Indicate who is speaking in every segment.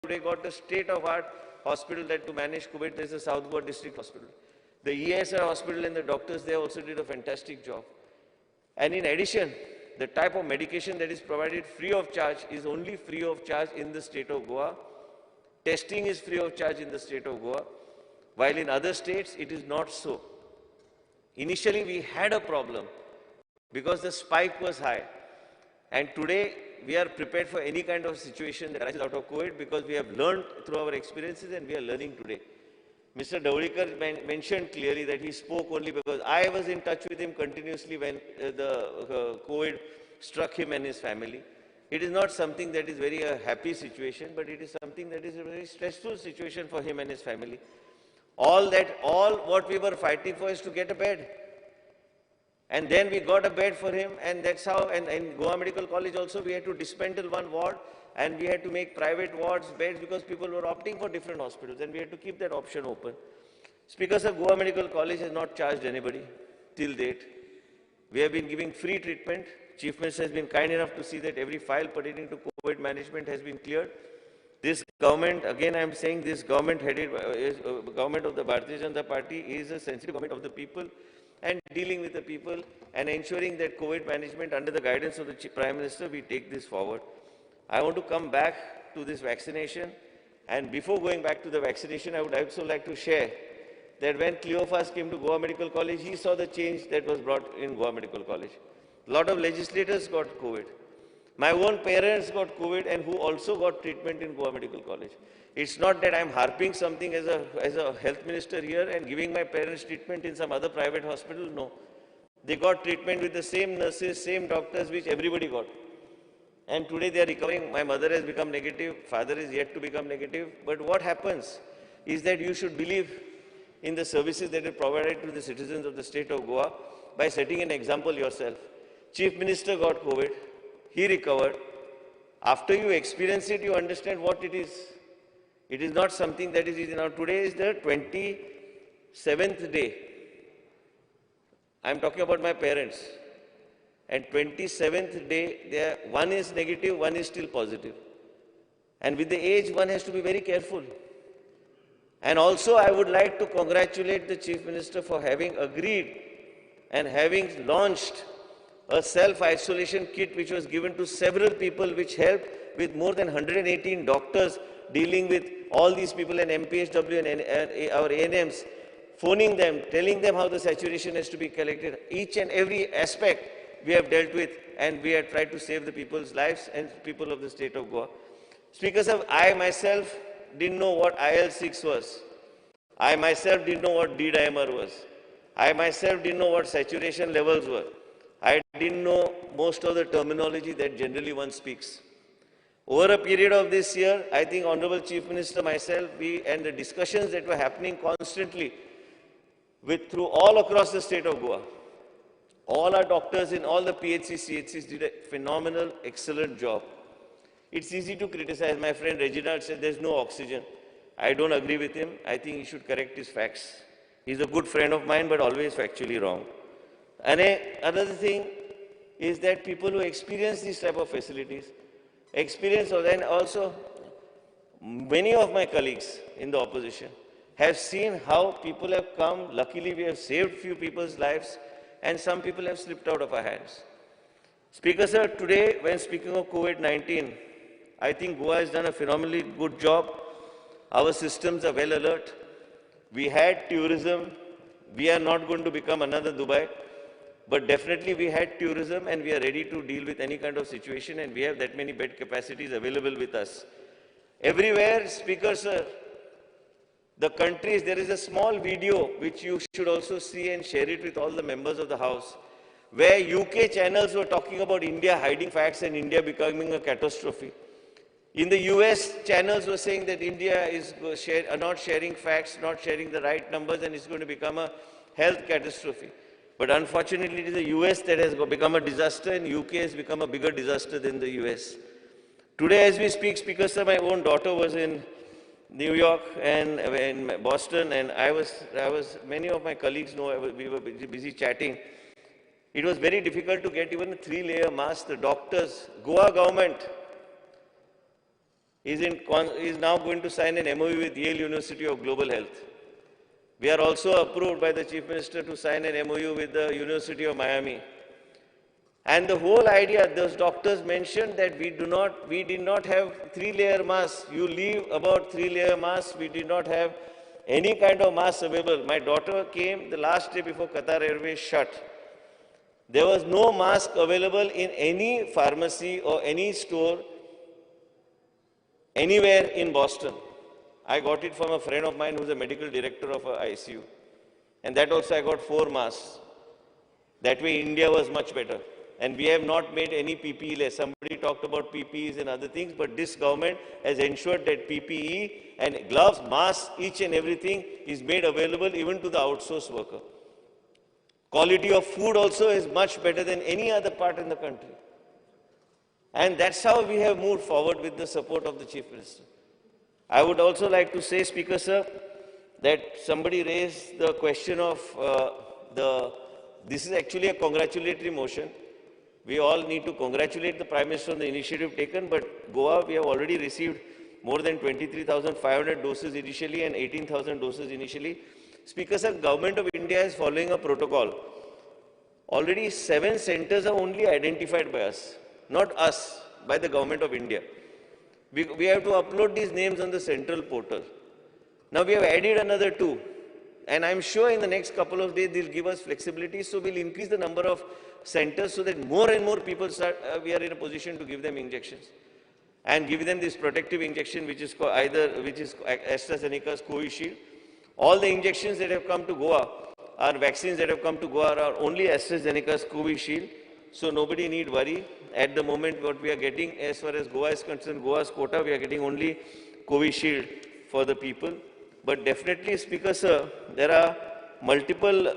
Speaker 1: today got the state-of-art hospital that to manage COVID. There's a South Goa District Hospital. The ESR hospital and the doctors there also did a fantastic job. And in addition, the type of medication that is provided free of charge is only free of charge in the state of Goa. Testing is free of charge in the state of Goa, while in other states it is not so. Initially we had a problem because the spike was high. And today we are prepared for any kind of situation that arises out of COVID because we have learned through our experiences and we are learning today. Mr. Davalikar mentioned clearly that he spoke only because I was in touch with him continuously when the COVID struck him and his family. It is not something that is very happy situation, but it is something that is a very stressful situation for him and his family. All what we were fighting for is to get a bed. And then we got a bed for him, and that's how, and in Goa Medical College also, we had to dismantle one ward, and we had to make private wards, beds, because people were opting for different hospitals, and we had to keep that option open. Speaker Sir, Goa Medical College has not charged anybody till date. We have been giving free treatment. Chief Minister has been kind enough to see that every file pertaining to COVID management has been cleared. This government, again I am saying, this government headed, government of the Bharatiya Janata Party is a sensitive government of the people, and dealing with the people and ensuring that COVID management under the guidance of the Prime Minister, we take this forward. I want to come back to this vaccination, and before going back to the vaccination, I would also like to share that when Cleophas came to Goa Medical College, he saw the change that was brought in Goa Medical College. A lot of legislators got COVID. My own parents got COVID and who also got treatment in Goa Medical College. It's not that I'm harping something as a health minister here and giving my parents treatment in some other private hospital. No. They got treatment with the same nurses, same doctors, which everybody got. And today they are recovering. My mother has become negative. Father is yet to become negative. But what happens is that you should believe in the services that are provided to the citizens of the state of Goa by setting an example yourself. Chief Minister got COVID. He recovered. After you experience it, you understand what it is. It is not something that is easy. Now, today is the 27th day. I am talking about my parents. And 27th day, one is negative, one is still positive. And with the age, one has to be very careful. And also, I would like to congratulate the Chief Minister for having agreed and having launched a self-isolation kit which was given to several people, which helped with more than 118 doctors dealing with all these people and MPHW and our ANMs, phoning them, telling them how the saturation has to be collected. Each and every aspect we have dealt with, and we have tried to save the people's lives and people of the state of Goa. Speaker Sahib, I myself didn't know what IL-6 was. I myself didn't know what D-dimer was. I myself didn't know what saturation levels were. I didn't know most of the terminology that generally one speaks. Over a period of this year, I think Honorable Chief Minister, myself, and the discussions that were happening constantly through all across the state of Goa, all our doctors in all the PHCs, CHCs did a phenomenal, excellent job. It's easy to criticize. My friend Reginald said there's no oxygen. I don't agree with him. I think he should correct his facts. He's a good friend of mine, but always factually wrong. And another thing is that people who experience these type of facilities, and also many of my colleagues in the opposition have seen how people have come. Luckily, we have saved few people's lives, and some people have slipped out of our hands. Speaker Sir, today, when speaking of COVID-19, I think Goa has done a phenomenally good job. Our systems are well alert. We had tourism. We are not going to become another Dubai. But definitely we had tourism, and we are ready to deal with any kind of situation, and we have that many bed capacities available with us. Everywhere, Speaker Sir, the countries, there is a small video which you should also see and share it with all the members of the House, where UK channels were talking about India hiding facts and India becoming a catastrophe. In the US, channels were saying that India is not sharing facts, not sharing the right numbers, and it's going to become a health catastrophe. But unfortunately, it is the US that has become a disaster, and UK has become a bigger disaster than the US. Today, as we speak, Speaker Sir, my own daughter was in New York and in Boston, and many of my colleagues know we were busy chatting. It was very difficult to get even a 3-layer mask. The doctors, Goa government, is now going to sign an MOU with Yale University of Global Health. We are also approved by the Chief Minister to sign an MOU with the University of Miami. And the whole idea, those doctors mentioned that we did not have 3-layer masks. You leave about 3-layer masks. We did not have any kind of mask available. My daughter came the last day before Qatar Airways shut. There was no mask available in any pharmacy or any store anywhere in Boston. I got it from a friend of mine who's a medical director of a ICU. And that also I got 4 masks. That way India was much better. And we have not made any PPE less. Somebody talked about PPEs and other things, but this government has ensured that PPE and gloves, masks, each and everything is made available even to the outsourced worker. Quality of food also is much better than any other part in the country. And that's how we have moved forward with the support of the Chief Minister. I would also like to say, Speaker Sir, that somebody raised the question of this is actually a congratulatory motion. We all need to congratulate the Prime Minister on the initiative taken, but Goa, we have already received more than 23,500 doses initially and 18,000 doses initially. Speaker Sir, Government of India is following a protocol. Already 7 centers are only identified by us, not us, by the Government of India. We have to upload these names on the central portal. Now we have added another 2. And I'm sure in the next couple of days they'll give us flexibility, so we'll increase the number of centers so that more and more people we are in a position to give them injections and give them this protective injection, which is AstraZeneca's Covishield. All the injections that have come to Goa are vaccines that have come to Goa are only AstraZeneca's Covishield, so nobody need worry. At the moment, what we are getting, as far as Goa is concerned, Goa's quota, we are getting only Covishield for the people. But definitely, Speaker Sir, there are multiple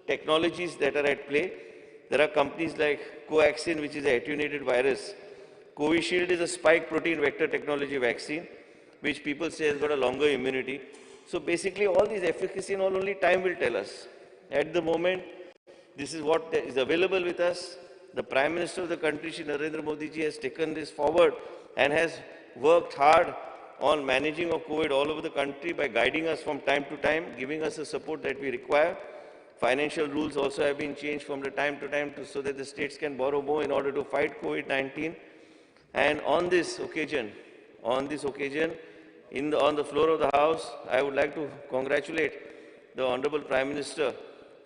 Speaker 1: technologies that are at play. There are companies like Coaxin, which is an attenuated virus. Covishield is a spike protein vector technology vaccine, which people say has got a longer immunity. So basically, all these efficacy and all only time will tell us. At the moment, this is what is available with us. The Prime Minister of the country, Shri Narendra Modi ji, has taken this forward and has worked hard on managing of COVID all over the country by guiding us from time to time, giving us the support that we require. Financial rules also have been changed from the time to time so that the states can borrow more in order to fight COVID-19. And on this occasion, on the floor of the House, I would like to congratulate the Honorable Prime Minister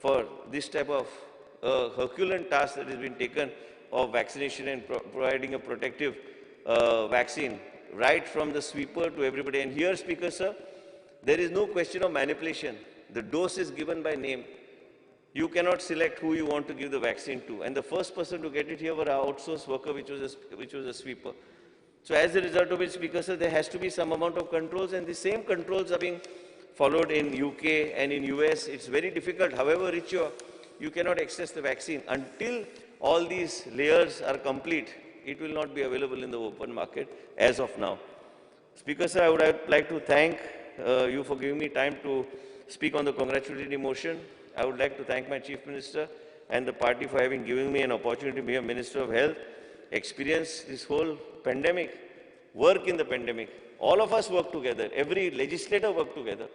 Speaker 1: for this type of Herculean task that has been taken of vaccination and providing a protective vaccine right from the sweeper to everybody. And here, Speaker Sir, there is no question of manipulation. The dose is given by name. You cannot select who you want to give the vaccine to. And the first person to get it here were our outsourced worker, which was a sweeper. So as a result of it, Speaker Sir, there has to be some amount of controls, and the same controls are being followed in UK and in US. It's very difficult. However rich you cannot access the vaccine. Until all these layers are complete, it will not be available in the open market as of now. Speaker Sir, I would like to thank you for giving me time to speak on the congratulatory motion. I would like to thank my Chief Minister and the party for having given me an opportunity to be a Minister of Health, experience this whole pandemic, work in the pandemic. All of us work together. Every legislator work together.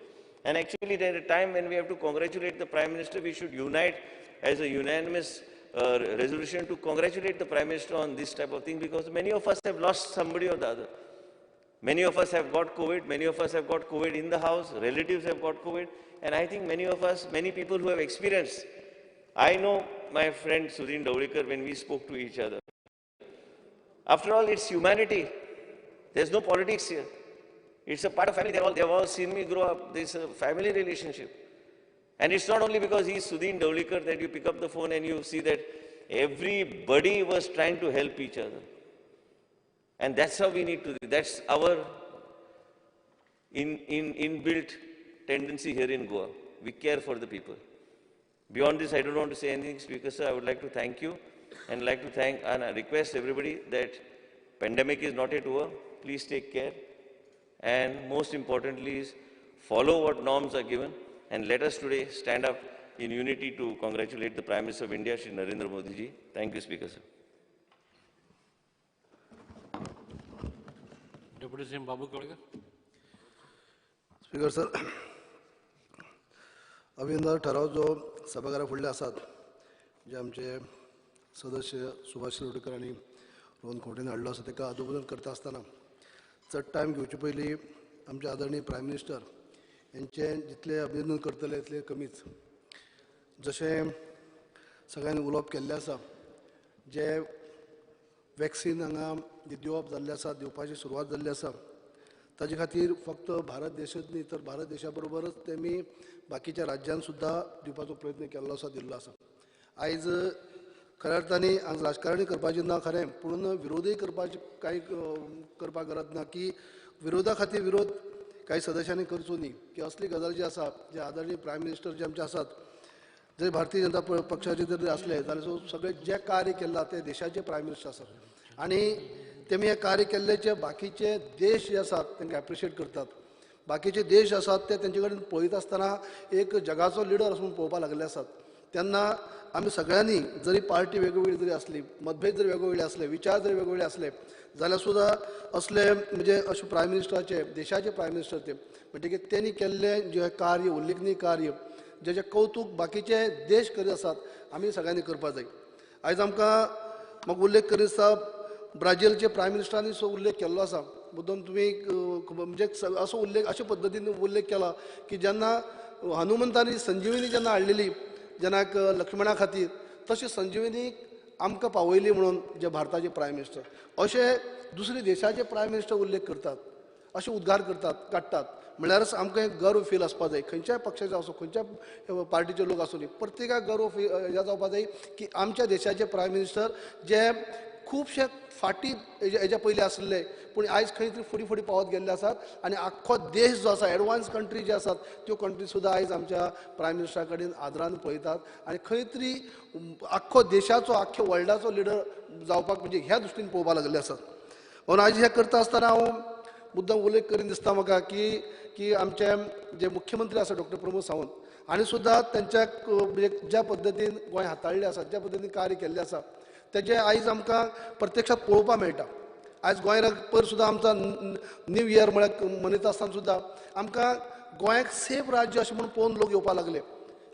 Speaker 1: And actually, at a time when we have to congratulate the Prime Minister, we should unite as a unanimous resolution to congratulate the Prime Minister on this type of thing, because many of us have lost somebody or the other. Many of us have got COVID, many of us have got COVID in the house, relatives have got COVID, and I think many people who have experienced. I know my friend Sudhin Dawlikar when we spoke to each other. After all, it's humanity. There's no politics here. It's a part of family. They've all seen me grow up. There's a family relationship. And it's not only because he's Sudhin Dawlikar that you pick up the phone and you see that everybody was trying to help each other. And that's how we need to do. That's our inbuilt tendency here in Goa. We care for the people. Beyond this, I don't want to say anything, Speaker Sir. I would like to thank you and like to thank and I request everybody that pandemic is not yet over. Please take care. And most importantly is follow what norms are given and let us today stand up in unity to congratulate the Prime Minister of India, Shri Narendra Modi ji. Thank you, Speaker, sir.
Speaker 2: Deputy CM Babu Kalgar.
Speaker 3: Speaker sir, अभिनंदन ठराव जो सभाघरा फुडले आसात जे आमचे सदस्य सुभाष शिरोडकर आणि रोहन खंवटेन हाडलो आसा ताका अभिनंदन करता आसतना चड टायम घेवचे पयलीं आमचे आदरणीय प्रायम मिनिस्टर यांचे जितले अभिनंदन करतले तितले कमीच. जशें सगळ्यांनी उलोवप केल्लें आसा जे वॅक्सीन हांगा दिवप जाल्लें आसा, दिवपाची सुरवात जाल्ली आसा, ताजे खातीर फक्त भारत देशच न्ही तर भारत देशा बरोबरच तेमी बाकीच्या राज्यांत सुद्दां दिवपाचो प्रयत्न केल्लो आसा, दिल्लो आसा. आयज खऱ्या अर्थांनी हांगा राजकारणी करपाचें ना खरें, पूण विरोधूय करपाचें कांय करपाक गरज ना की विरोधा खातीर विरोध काही सदस्यांनी करचो न्ही की असली गजाल जी आसा जे आदरणीय प्रायम मिनिस्टर जे आमचे आसात जर भारतीय जनता पक्षाचे जर असले जाल्यार सगळे जे कार्य केलां ते देशाचे प्रायम मिनिस्टर आसात आणि तेमी हे कार्य केल्लेचे बाकीचे देश जे आसात तांकां एप्रिशिएट करतात. बाकीचे देश आसात ते तेंचे कडेन पळयत आसतना एक जगाचो लिडर असो पळोवपाक लागले आसात. तेन्ना आमी सगळ्यांनी जरी पार्टी वेगवेगळी जरी असली, मतभेद जरी वेगवेगळे असले, विचार जरी वेगवेगळे असले जाल्यार सुद्दां असले म्हणजे अशे प्रायम मिनिस्टराचे देशाचे प्रायम मिनिस्टर ते म्हणटकीर तेणी केल्ले जे कार्य उल्लेखनीय कार्य जेचे कौतुक बाकीचे देश करीत आसात आमी सगळ्यांनी करपाक जाय. आयज आमकां म्हाका उल्लेख करीत आसा ब्राजीलचे प्रायम मिनिस्टरांनी सो उल्लेख केल्लो आसा. मुद्दम तुमी म्हणजे असो उल्लेख अशे पद्दतीन उल्लेख केला की जेन्ना हनुमंतानी संजीवनी जेन्ना हाडलेली जेन्ना लक्ष्मणा खातीर तशी संजीवनी आमकां पावयली म्हणून जे भारताचे प्रायम मिनिस्टर अशे दुसरे देशाचे प्रायम मिनिस्टर उल्लेख करतात, अशे उद्गार करतात, काडटात म्हळ्यारच आमकां एक गर्व फील आसपा जाय. खंयच्याय पक्षाचे आसूं, खंयच्याय पार्टीचे लोक आसूं न्ही, प्रत्येकाक गर्व फील हे जावपा जाय की आमच्या देशाचे प्रायम मिनिस्टर जे खुबशे फाटी हेच्या पयलीं आसले पूण आयज खंय तरी फुडें फुडें पावत गेल्ले आसात आनी आख्खो देश जो आसा एडवान्स कंट्री जे आसात त्यो कंट्री सुद्दां आयज आमच्या प्रायम मिनिस्टरा कडेन आदरान पळयतात आनी खंय तरी आख्खो देशाचो आख्ख्या वर्ल्डाचो लिडर जावपाक म्हणजे ह्या दृश्टीन पळोवपाक लागले आसात. म्हणून आयज हें करता आसतना हांव मुद्दम उल्लेख करीन दिसता म्हाका की की आमचे जे मुख्यमंत्री आसा डॉक्टर प्रमोद सावंत हांणी सुद्दां त्यांच्या म्हणजे ज्या पद्दतीन गोंय हाताळ्ळें आसा, ज्या पद्दतीन कार्य केल्लें आसा तेजे आयज आमकां प्रत्यक्षात पळोवपाक मेळटा. आयज गोंयभर सुद्दां आमचा न्यू इयर म्हळ्यार मनयता आसतना सुद्दां आमकां गोंयाक सेफ राज्य अशें म्हणून पळोवन लोक येवपाक लागले.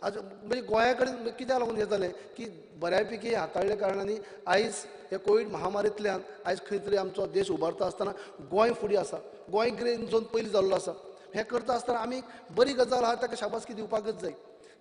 Speaker 3: आज म्हणजे गोंया कडेन कित्याक लागून हें जालें की बऱ्यापैकी हाताळ्ळ्या कारणांनी आयज हे कोवीड महामारींतल्यान आयज खंय तरी आमचो देश उबारता आसतना गोंय फुडें आसा, गोंय ग्रीन झोन पयलीं जाल्लो आसा. हें करता आसतना आमी बरी गजाल आहा ताका शाबासकी दिवपाकच जाय.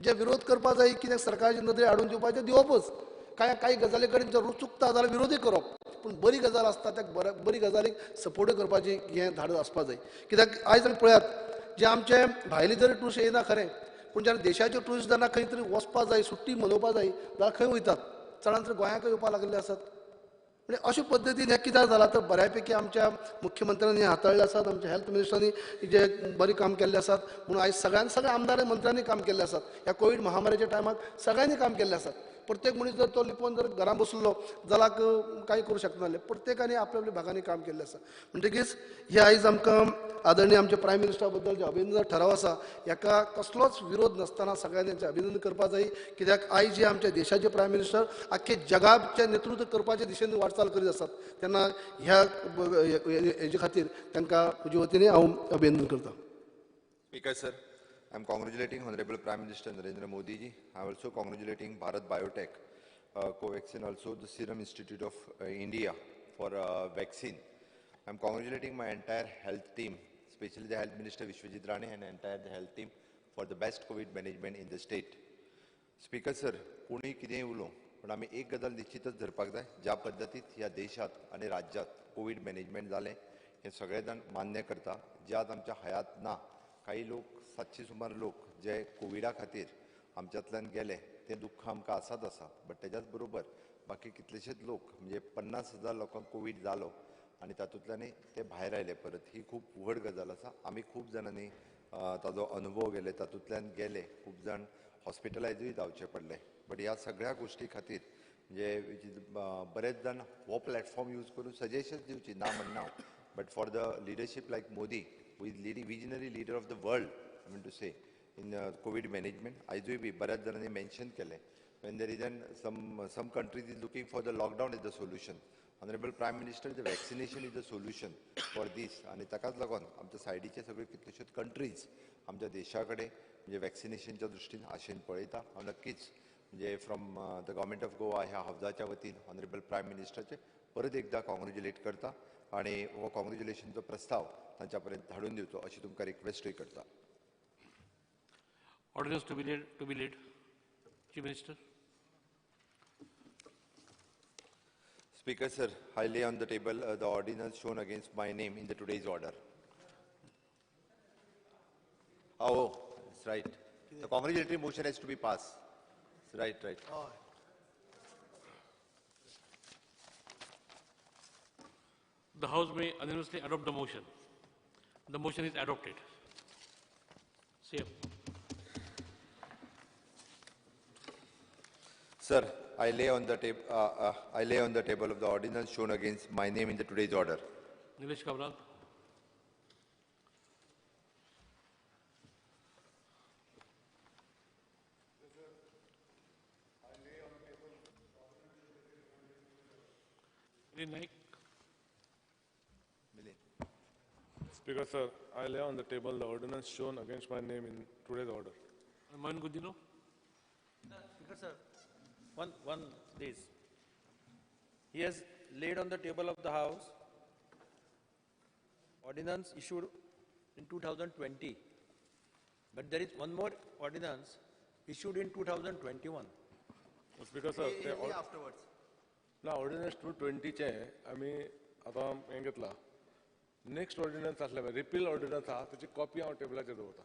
Speaker 3: जे विरोध करपाक जाय कित्याक सरकाराचे नदरेक हाडून दिवपाचें दिवपच, काही गजाली कडेन जर चुकता जाल्यार विरोधी करप, पूण बरी गजाल आसता त्या बरी गजालीक सपोर्ट करपाची हें धाडस आसपा जाय. कित्याक आयज आमी पळयात जे आमचे भायले जरी टुरिस्ट येना खरें पूण जेन्ना देशाचे टुरिस्ट जेन्ना खंय तरी वचपाक जाय, सुट्टी मनोवपाक जाय जाल्यार खंय वयतात, चडांत चड गोंयाक येवपाक लागले आसात. म्हणजे अशे पद्दतीन हें कित्याक जालां तर बऱ्यापैकी आमच्या मुख्यमंत्र्यांनी हाताळ्ळें आसात, आमच्या हेल्थ मिनिस्टरांनी जे बरें काम केल्लें आसात म्हणून आयज सगळ्या आमदार मंत्र्यांनी काम केल्लें आसात. ह्या कोवीड महामारीच्या टायमाक सगळ्यांनी काम केल्लें आसात. प्रत्येक मनीस जर तो लिपोवन जर घरां बसलो जाल्यार कांय करूं शकनासले. प्रत्येकानी आपल्या आपल्या भागांनी काम केल्लें आसा. म्हणटकीच हे आयज आमकां आदरणीय आमच्या प्रायम मिनिस्टरा बद्दल जे अभिनंदन ठराव आसा हेका कसलोच विरोध नासतना सगळ्यांनी तेंचें अभिनंदन करपा जाय. कित्याक आयज जे आमच्या देशाचे प्रायम मिनिस्टर आख्खे जगाचें नेतृत्व करपाच्या दिशेन वाटचाल करीत आसात तेन्ना ह्या हेजे खातीर तांकां म्हजे वतीन हांव अभिनंदन करतां.
Speaker 4: Speaker sir, I am congratulating Honorable Prime Minister Narendra Modi ji. I am also congratulating Bharat Biotech, Covaxin, also the Serum Institute of India for vaccine. I am congratulating my entire health team, especially the Health Minister Vishwajit Rane and entire the health team for the best COVID management in the state. Speaker sir, कोणी कितेंय उलो पण आमी एक गजाल निश्चितच धरपाक जाय, ज्या पद्दतीत ह्या देशात आनी राज्यात कोविड मॅनेजमेंट जालें हे सगळे जाण मान्य करता. जे आज आमच्या हयात ना, काही लोक 700 सुमार लोक जे कोविडा खातीर आमच्यातल्यान गेले ते दुख्ख आमकां आसाच आसा. बट तेच्याच बरोबर बाकी कितलेशेच लोक म्हणजे 50,000 लोकांक कोविड जालो आनी तातूंतल्यानय ते भायर आयले परत. ही खूब व्हड गजाल आसा. आमी खूब जाणांनी ताजो अनुभव गेले, तातूंतल्यान गेले, खूब जाण हॉस्पिटलायजूय जावचे पडले. बट ह्या सगळ्या गोष्टी खातीर म्हणजे बरेच जाण हो प्लॅटफॉर्म यूज करून सजेशन्स दिवची ना म्हणना, but for the leadership like Modi, who is leading visionary leader of the world, I mean to say, in COVID management. आयजूय बी बऱ्याच जाणांनी मेन्शन केले. When there is some countries is looking for the lockdown as the solution. Honorable Prime Minister, the vaccination is the solution for this. आणि ताकाच लागून आमच्या सायडीचे सगळे कितलेशेच कंट्रीज आमच्या देशाकडे म्हणजे वॅक्सिनेशनच्या दृष्टीन आशेन पळयता. हांव नक्कीच म्हणजे from the government of Goa ह्या हवजाच्या वतीन ऑनरेबल प्रायम मिनिस्टरचे परत एकदा कॉंग्रॅच्युलेट करता आणि हो कॉंग्रॅच्युलेशनचो प्रस्ताव तांच्या पर्यंत धाडून दिवचो अशी तुमकां रिक्वेस्टूय करता.
Speaker 2: Ordinance to be laid. Chief Minister.
Speaker 4: Speaker, sir, I lay on the table the ordinance shown against my name in the today's order. Oh, that's right. The congratulatory motion has to be passed. Right.
Speaker 2: The House may unanimously adopt the motion. The motion is adopted. Same.
Speaker 4: Sir, I lay on the table of the ordinance shown against my name in the today's order.
Speaker 2: Nilesh Kabral. Naik.
Speaker 5: Speaker, sir, I lay on the table the ordinance shown against my name in today's order.
Speaker 2: Moin Gudino.
Speaker 6: Speaker, sir, one this. He has laid on the table of the House ordinance issued in 2020. But there is one more ordinance issued in 2021.
Speaker 5: Speaker, sir,
Speaker 6: Afterwards.
Speaker 5: ना ordnance 220 चे आम्ही आता हें घेतला. Next ordnance आसले repeal ordnance आहा त्याची copy हांव टेबलाचेर दवरता.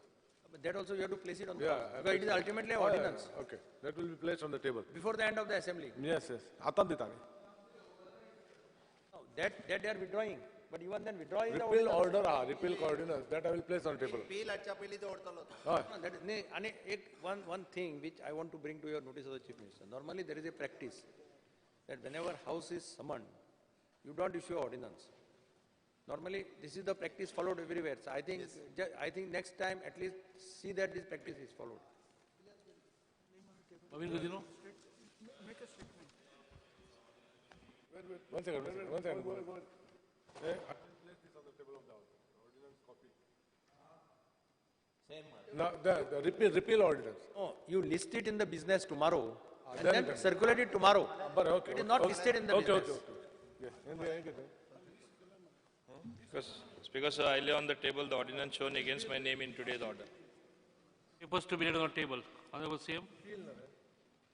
Speaker 6: But that also you have to place it on the
Speaker 5: Yeah,
Speaker 6: House. Because it is ultimately an ordinance
Speaker 5: Okay, that will be placed on the table.
Speaker 6: before the end of the assembly.
Speaker 5: Yes. आतां दिता न्ही.
Speaker 6: No, that they are withdrawing. But even then withdrawing the
Speaker 5: Repeal
Speaker 6: ordinance.
Speaker 5: order आहा, repeal ordinance that I will place on table. हय.
Speaker 6: No, that is, and one thing which I want to bring to your notice of the Chief Minister. Normally there is a practice that whenever House is summoned, you don't issue ordinance. Normally this is the practice followed everywhere. So I think next time at least see that this practice is followed.
Speaker 2: Moin Gudino.
Speaker 5: One second. I will place this on the table of the House. Ordinance copy.
Speaker 6: Same.
Speaker 5: Now the repeal ordinance.
Speaker 6: Oh, you list it in the business tomorrow and
Speaker 5: then
Speaker 6: then circulate it tomorrow.
Speaker 5: But okay.
Speaker 6: It is not listed in the business.
Speaker 5: Okay.
Speaker 7: Speaker, sir, I lay on the table the ordinance shown against my name in today's order.
Speaker 2: Papers to be laid on the table. Honorable CM.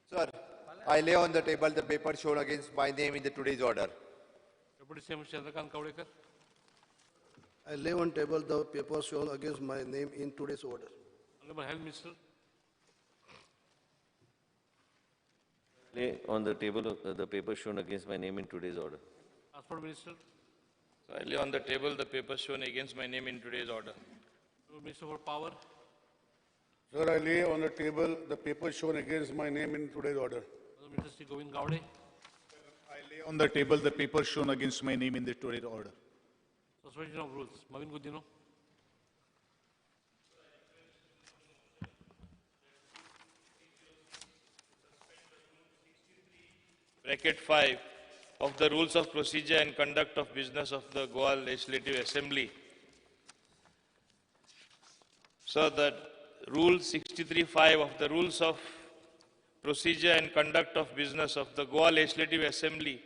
Speaker 4: Sir, I lay on the table the paper shown against my name in the today's order.
Speaker 2: Deputy CM Chandrakant Kavadekar.
Speaker 3: I lay on table the paper shown against my name in today's order.
Speaker 2: Honorable Health Minister.
Speaker 1: Lay on the table of the paper shown against my name in today's order.
Speaker 2: Transport Minister.
Speaker 7: So I lay on the table the paper shown against my name in today's order.
Speaker 2: Minister for Power.
Speaker 8: Sir, I lay on the table the paper shown against my name in today's order.
Speaker 2: Honorable Minister Sri Govind Gowde.
Speaker 9: I lay on the table the paper shown against my name in the today's order.
Speaker 2: Suspension of rules. Moin Gudino.
Speaker 7: Bracket 5 of the Rules of Procedure and Conduct of Business of the Goa Legislative Assembly. So that Rule 63.5 of the Rules of Procedure and Conduct of Business of the Goa Legislative Assembly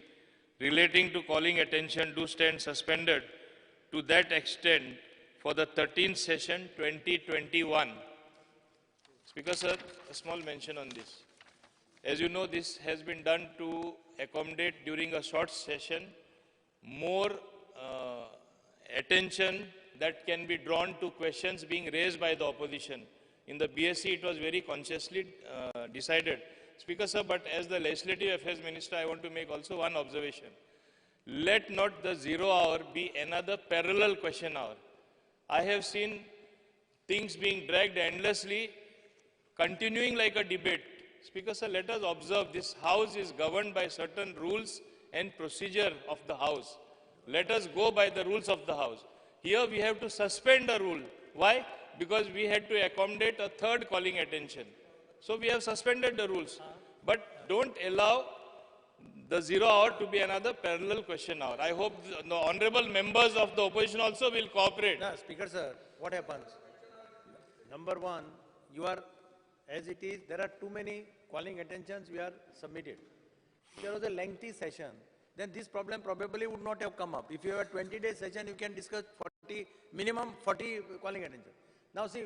Speaker 7: relating to calling attention do stand suspended to that extent for the 13th session 2021. Speaker, sir, a small mention on this. As you know, this has been done to accommodate during a short session more attention that can be drawn to questions being raised by the opposition. In the BSc, it was very consciously decided. Speaker, sir, but as the Legislative Affairs Minister, I want to make also one observation. Let not the 0 hour be another parallel question hour. I have seen things being dragged endlessly, continuing like a debate. Speaker, sir, let us observe this House is governed by certain rules and procedure of the House. Let us go by the rules of the House. Here we have to suspend a rule. Why? because we had to accommodate a third calling attention. So we have suspended the rules. But don't allow the 0 hour to be another parallel question hour. I hope the honorable members of the opposition also will cooperate.
Speaker 6: No, Speaker sir, what happens? Number one, you are, as it is, there are too many calling attentions we are submitted. If there was a lengthy session, then this problem probably would not have come up. If you have a 20-day session, you can discuss 40, minimum 40 calling attention. Now see,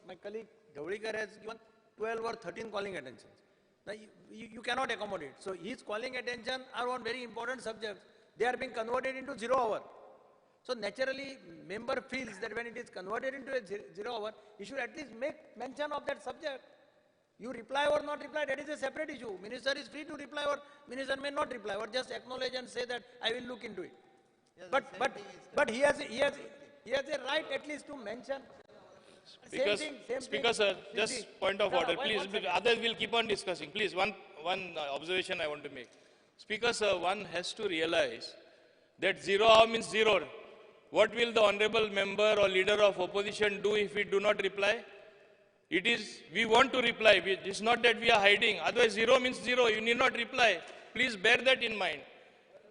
Speaker 6: my colleague Dhawlikar has given 12 or 13 calling attentions. Now you cannot accommodate. So his calling attention are on very important subjects. They are being converted into 0 hour. So naturally, member feels that when it is converted into a 0 hour, he should at least make mention of that subject. You reply or not reply, that is a separate issue. Minister is free to reply or minister may not reply or just acknowledge and say that I will look into it. Yes, but he has a right at least to mention.
Speaker 7: Speaker sir, just point of order, please. Others will keep on discussing. Please, one observation I want to make. Speaker sir, one has to realize that 0 hour means 0. What will the honorable member or leader of opposition do if we do not reply? It is, we want to reply. It's not that we are hiding. Otherwise, 0 means 0. You need not reply. Please bear that in mind.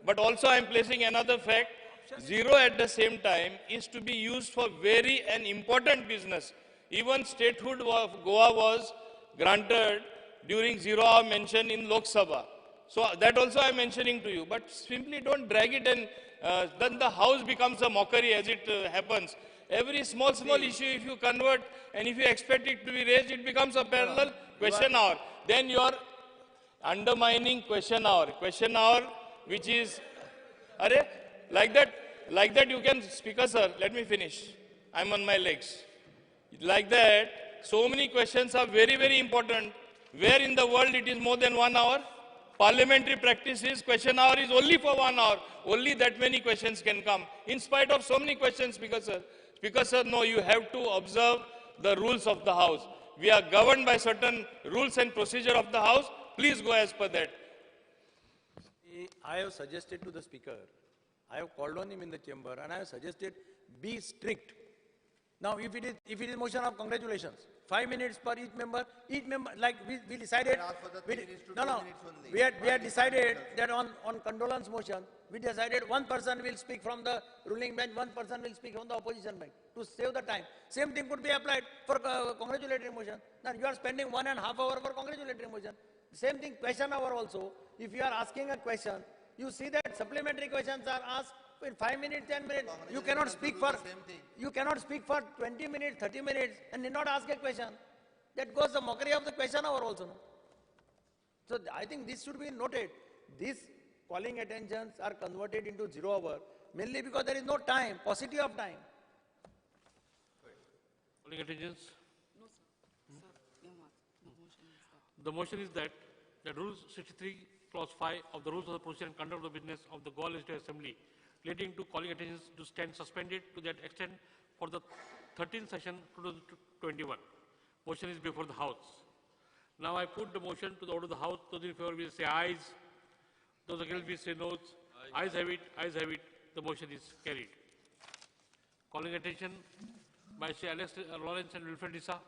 Speaker 7: But also, I am placing another fact. 0 at the same time is to be used for very an important business. Even statehood of Goa was granted during 0 hour mention in Lok Sabha. So that also I am mentioning to you. But simply don't drag it and then the house becomes a mockery as it happens. Every small issue, if you convert and if you expect it to be raised, it becomes a parallel question hour. Then you are undermining question hour. Question hour, which is, like that you can, Speaker sir, let me finish. I'm on my legs. Like that, so many questions are very, very important. Where in the world it is more than 1 hour? Parliamentary practice is question hour is only for 1 hour. Only that many questions can come. In spite of so many questions, Speaker sir. Speaker sir, no, you have to observe the rules of the House. We are governed by certain rules and procedure of the House. Please go as per that.
Speaker 6: I have suggested to the Speaker, I have called on him in the chamber and I have suggested be strict. Now if it is motion of congratulations, 5 minutes per each member, like we decided, we had decided that on condolence motion, we decided one person will speak from the ruling bench, one person will speak from the opposition bench to save the time. Same thing could be applied for congratulatory motion. Now you are spending 1.5 hours for congratulatory motion. Same thing, question hour also. If you are asking a question, you see that supplementary questions are asked in 5 minutes, 10 minutes. You cannot speak for 20 minutes, 30 minutes and need not ask a question. That goes the mockery of the question hour also. No? So I think this should be noted. These calling attentions are converted into 0 hour mainly because there is no time, paucity of time.
Speaker 2: Calling attentions? No, sir. The motion is that Rule 63, Clause 5 of the Rules of the Procedure and Conduct of the Business of the Goa Legislative Assembly relating to calling attentions to stand suspended to that extent for the 13th session 2021. Motion is before the House. Now I put the motion to the order of the House. Those in favor will say ayes. Those against will say noes. Ayes have it. Ayes have it. The motion is carried. Calling attention by Sri Alex Lawrence and Wilfred Lisa.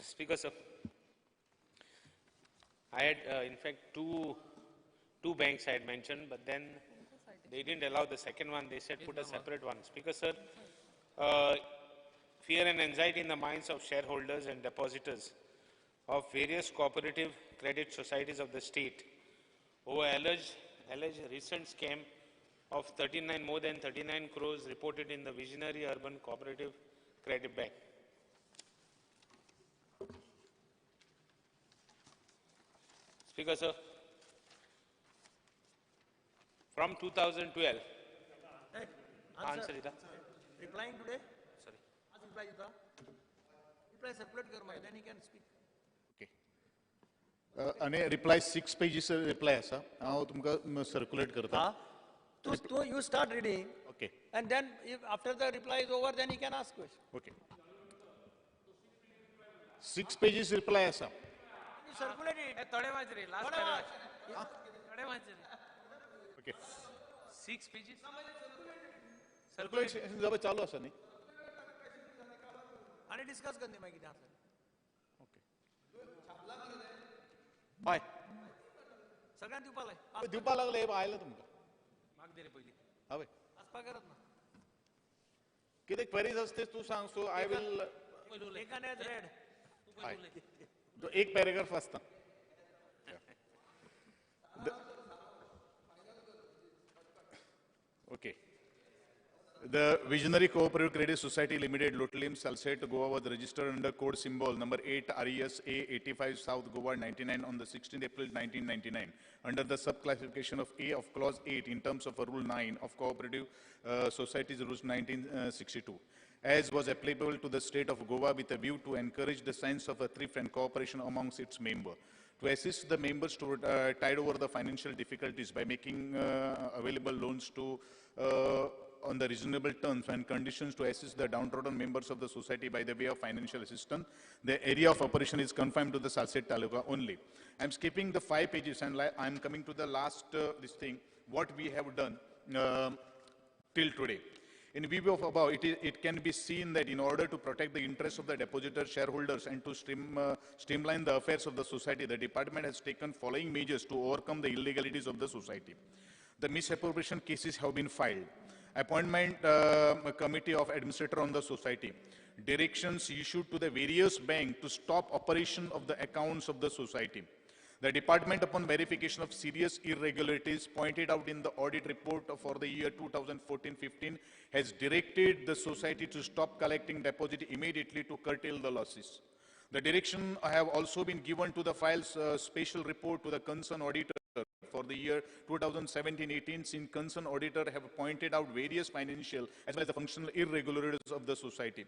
Speaker 10: Speaker, sir. I had, in fact, two banks I had mentioned, but then they didn't allow the second one. They said put a separate one. Speaker, sir, fear and anxiety in the minds of shareholders and depositors of various cooperative credit societies of the state over alleged recent scam of more than 39 crores reported in the Visionary Urban Cooperative Credit Bank. Speaker, sir, from 2012, answer it.
Speaker 6: Replying today? Sorry. Reply separate karma, then he can speak.
Speaker 9: Okay. आणि reply 6 pages reply असा हांव तुमकां circulate करता.
Speaker 6: You start reading.
Speaker 9: Okay.
Speaker 6: And then after the reply is over, then he can ask question.
Speaker 9: Okay. 6 pages reply असा.
Speaker 6: You circulate it.
Speaker 9: Okay.
Speaker 10: 6 pages.
Speaker 9: Circulation जब चालू आसा न्ही
Speaker 6: आणि डिस्कस करते मागीर कितें आसा
Speaker 9: हय
Speaker 6: सगळ्यांक दिवपा लाय
Speaker 9: दिवपा लागले आयला तुमकां
Speaker 6: म्हाका दे रे पयलीं
Speaker 9: हय
Speaker 6: आसपा करत ना
Speaker 9: कितें क्वेरीज असते तूं सांग सो आय विल
Speaker 6: एक आनी रेड
Speaker 9: एक पॅरेग्राफ वाचता Okay. The Visionary Cooperative Credit Society Limited, Lotlim, Salsette, Goa was registered under code symbol number 8 RESA 85 South Goa 99 on the 16th April 1999 under the subclassification of A of clause 8 in terms of Rule 9 of Cooperative Societies Rules 1962, as was applicable to the state of Goa with a view to encourage the sense of a thrift and cooperation amongst its members. To assist the members to tide over the financial difficulties by making available loans to on the reasonable terms and conditions to assist the downtrodden members of the society by the way of financial assistance. The area of operation is confined to the Salsette Taluka only. I'm skipping the 5 pages and I'm coming to the last this thing, what we have done till today. In view of above, it can be seen that in order to protect the interests of the depositor shareholders and to streamline the affairs of the society, the department has taken following measures to overcome the illegalities of the society. The misappropriation cases have been filed. Appointment committee of administrator on the society. Directions issued to the various banks to stop operation of the accounts of the society. The department, upon verification of serious irregularities pointed out in the audit report for the year 2014-15, has directed the society to stop collecting deposit immediately to curtail the losses. The direction have also been given to the files special report to the concerned auditor for the year 2017-18, since concerned auditor have pointed out various financial as well as the functional irregularities of the society.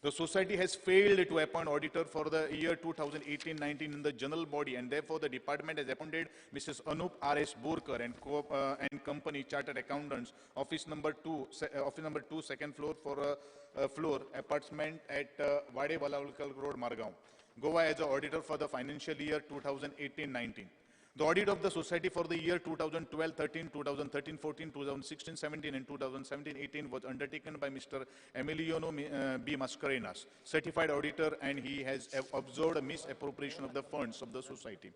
Speaker 9: The society has failed to appoint auditor for the year 2018-19 in the general body, and therefore the department has appointed Mrs. Anup R.S. Borkar and company chartered accountants, office number 2, second floor for floor apartment at Wade Valalkal Road, Margao, Goa, as an auditor for the financial year 2018-19. The audit of the society for the year 2012-13, 2013-14, 2016-17 and 2017-18 was undertaken by Mr. Emiliano B. Mascarenas, certified auditor, and he has observed a misappropriation of the funds of the society.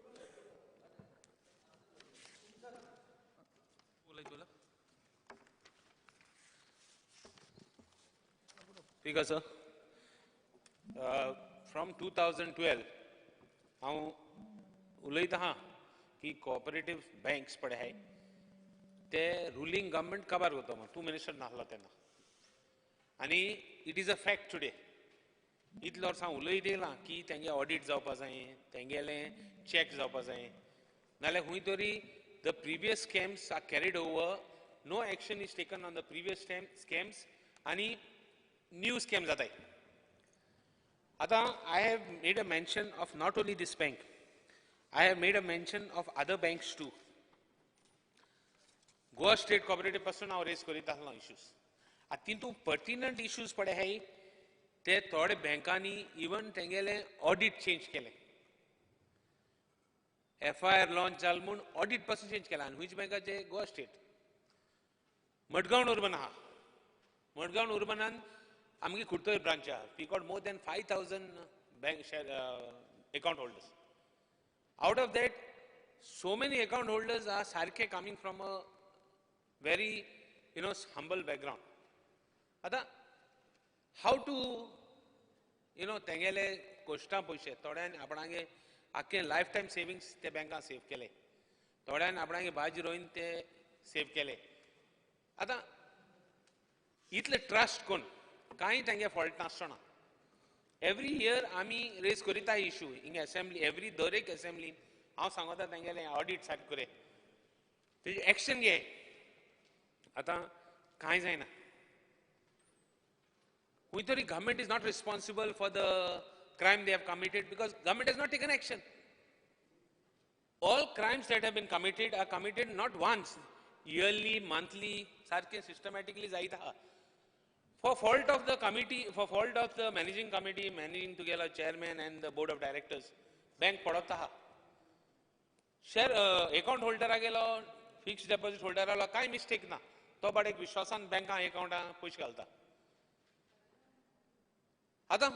Speaker 10: Speaker, sir. From 2012, I उलयता की cooperative banks पडे हाय ते ruling government काबार करता मग 2 minister नासला तेन्ना आनी it is a fact today इतले वर्सां उलयत येयलां की तेंगे ऑडिट जावपा जाय तेंगेले चॅक जावपा जाय नाल्यार खंय तरी the previous scams are carried over no action is taken on the previous scams आनी न्यू स्कॅम जाताय आतां I have made a mention of not only these bank I have made a mention of other banks too. Goa State Cooperative Person now raise kori tahla issues. Atintu pertinent issues pade hai te thode bankani even tengele audit change kele. FIR launch jalmun audit person change kela. Which bank je Goa State? Madgaon Urban ha. Madgaon Urbanan amgi Kurtoy branch ha. We got more than 5,000 bank share account holders. Out of that, so many account holders are sarke coming from a very, humble background. Ata, how to, tengele koshta poishe, thodan apnange akke lifetime savings te banka save kele. Thodan apnange baji roin te save kele. Ata, itle trust kon, kai tenge fault nasana. Every year, आमी raise करता issue in assembly. Every दरेक assembly, हांव सांगता तेंगेले audit सारके करे. तेजी action घे. आतां कांय जायना. खंय तरी government is not responsible for the crime they have committed because government has not taken action. All crimes that have been committed are committed not once, yearly, monthly, सारके systematically जायता. For fault of the committee, for fault of the managing committee, managing together chairman and the board of directors, bank padota ha. Share account holder agelo, fixed deposit holder agelo, kai mistake na. तो बाडेक विश्वासान बँका अकाउंटां पयशे घालता. आतां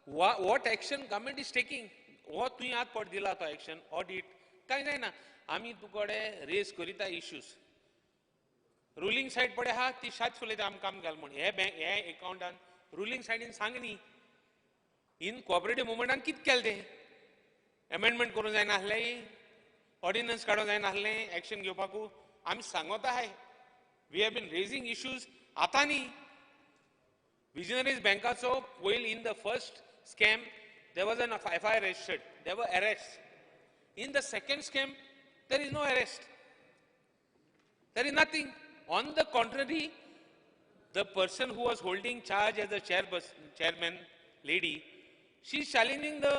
Speaker 10: what action government is taking हो तुवें आत पट दिला तो एक्शन ऑडिट कांय जायना. आमी तुकडे रेज करिता इश्यूज रुलींग सायड पडे आहा ती शाच उलयता आमकां काम घाल म्हूण हे अकाउंटान रुलींग सायडीन सांग न्ही. इन कॉपरेटीव मुवमेंटान कितें केलें तें एमेंडमेंट करूंक जायना आसलें ऑर्डिनन्स काडूंक जायना आसलें एक्शन घेवपाकू आमी सांगोत आहाय. We have been raising issues आतां न्ही. विजनरीज बँकाचो पयल in the first scam there was an FIR registered, there were arrests. In the second scam, there is no arrest. There is nothing. On the contrary, the person who was holding charge as the chairman lady, she is challenging the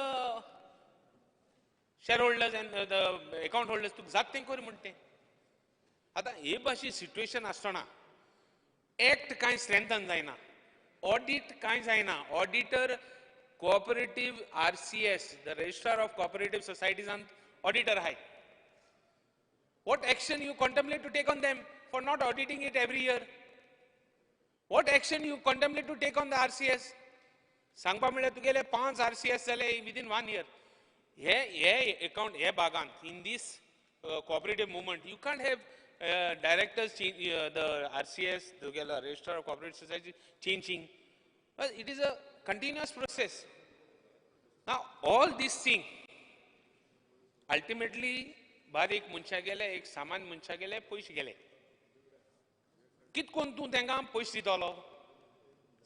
Speaker 10: shareholders and the account holders to जात तेंकोर म्हणते. आता हे भाशी situation आसतना act कांय strengthen जायना, audit कांय जायना. Auditor cooperative RCS, the Registrar of Cooperative Societies and Auditor High. What action you contemplate to take on them for not auditing it every year? What action you contemplate to take on the RCS? सांगपा म्हळ्यार तुगेले 5 RCS जाले within 1 year. हे account, हे बागान, in this cooperative movement, you can't have directors, the RCS, the Registrar of Cooperative Societies changing. Well, it is a continuous process. Now, all these things, ultimately, बारीक मनशा गेले, एक सामान मनशा गेले, पयशे गेले. कित कोण तूं तेंकां पयशे दितलो?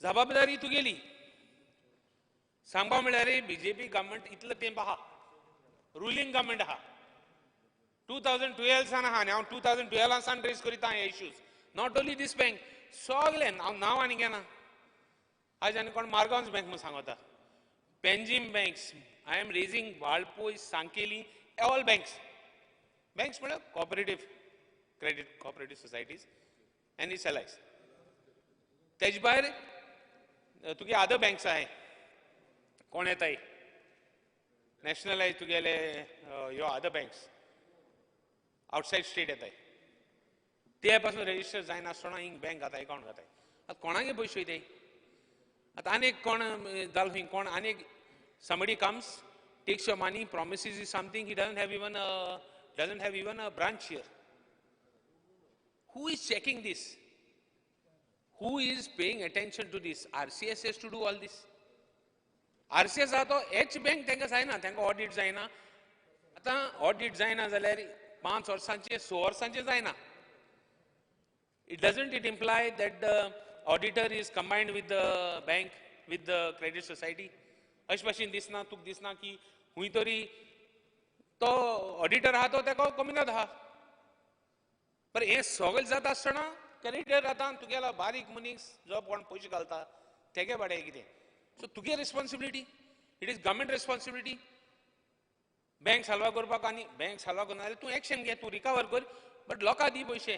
Speaker 10: जबाबदारी तुगेली. सांगपा म्हळ्यार बीजेपी गव्हर्मेंट इतलो तेंप आहा, रुलींग गव्हर्मेंट आहा. 2012 सान आहा, हांव 2012 सान रेज करीता हे issues. Not only these bank, सगळे नांव आनी घेना. आज आनी कोण मार्गांवच बँक म्हणून सांगता. Panjim banks, I am raising Valpoi, Sanquelim, all banks. Banks म्हळ्यार cooperative credit cooperative societies and its allies. तेजे भायर तुगे अदर बँक्स आहाय. कोण येताय? नॅशनलायज तुगेले ह्यो अदर बँक्स आउटसायड स्टेट येताय. ते पासून रेजिस्टर जायनासतना हिंग बँक घाताय, अकाउंट घाताय. आतां कोणागे पयशे वयताय? आता अनेक कोण जाल कोण अनेक somebody comes, takes your money, promises you something, he doesn't have even a branch here. Who is checking this? Who is paying attention to this? RCS has to do all this. RCS आतो H bank तेंका जायना, तेंका audit जायना. आता audit जायना जाल्यार 5 वर्सांचे 6 वर्सांचे जायना. It imply that the auditor is combined with the bank, with the credit society? अशें भाशेन दिसना, तुका दिसना की हुंय तरी तो ऑडिटर आहा तो तेका कमिनात आहा. पर हें सगळें जाता आसतना क्रेडिटर आतां तुगेलो बारीक मनीस जो कोण पयशे घालता तेगे बाडे कितें. सो तुगे responsibility, it is government responsibility. Bank साल्वा करपाक आनी बँक साल्वा करना जाल्यार तूं एक्शन घे, तूं रिकवर कर, बट लोकां दी पयशे.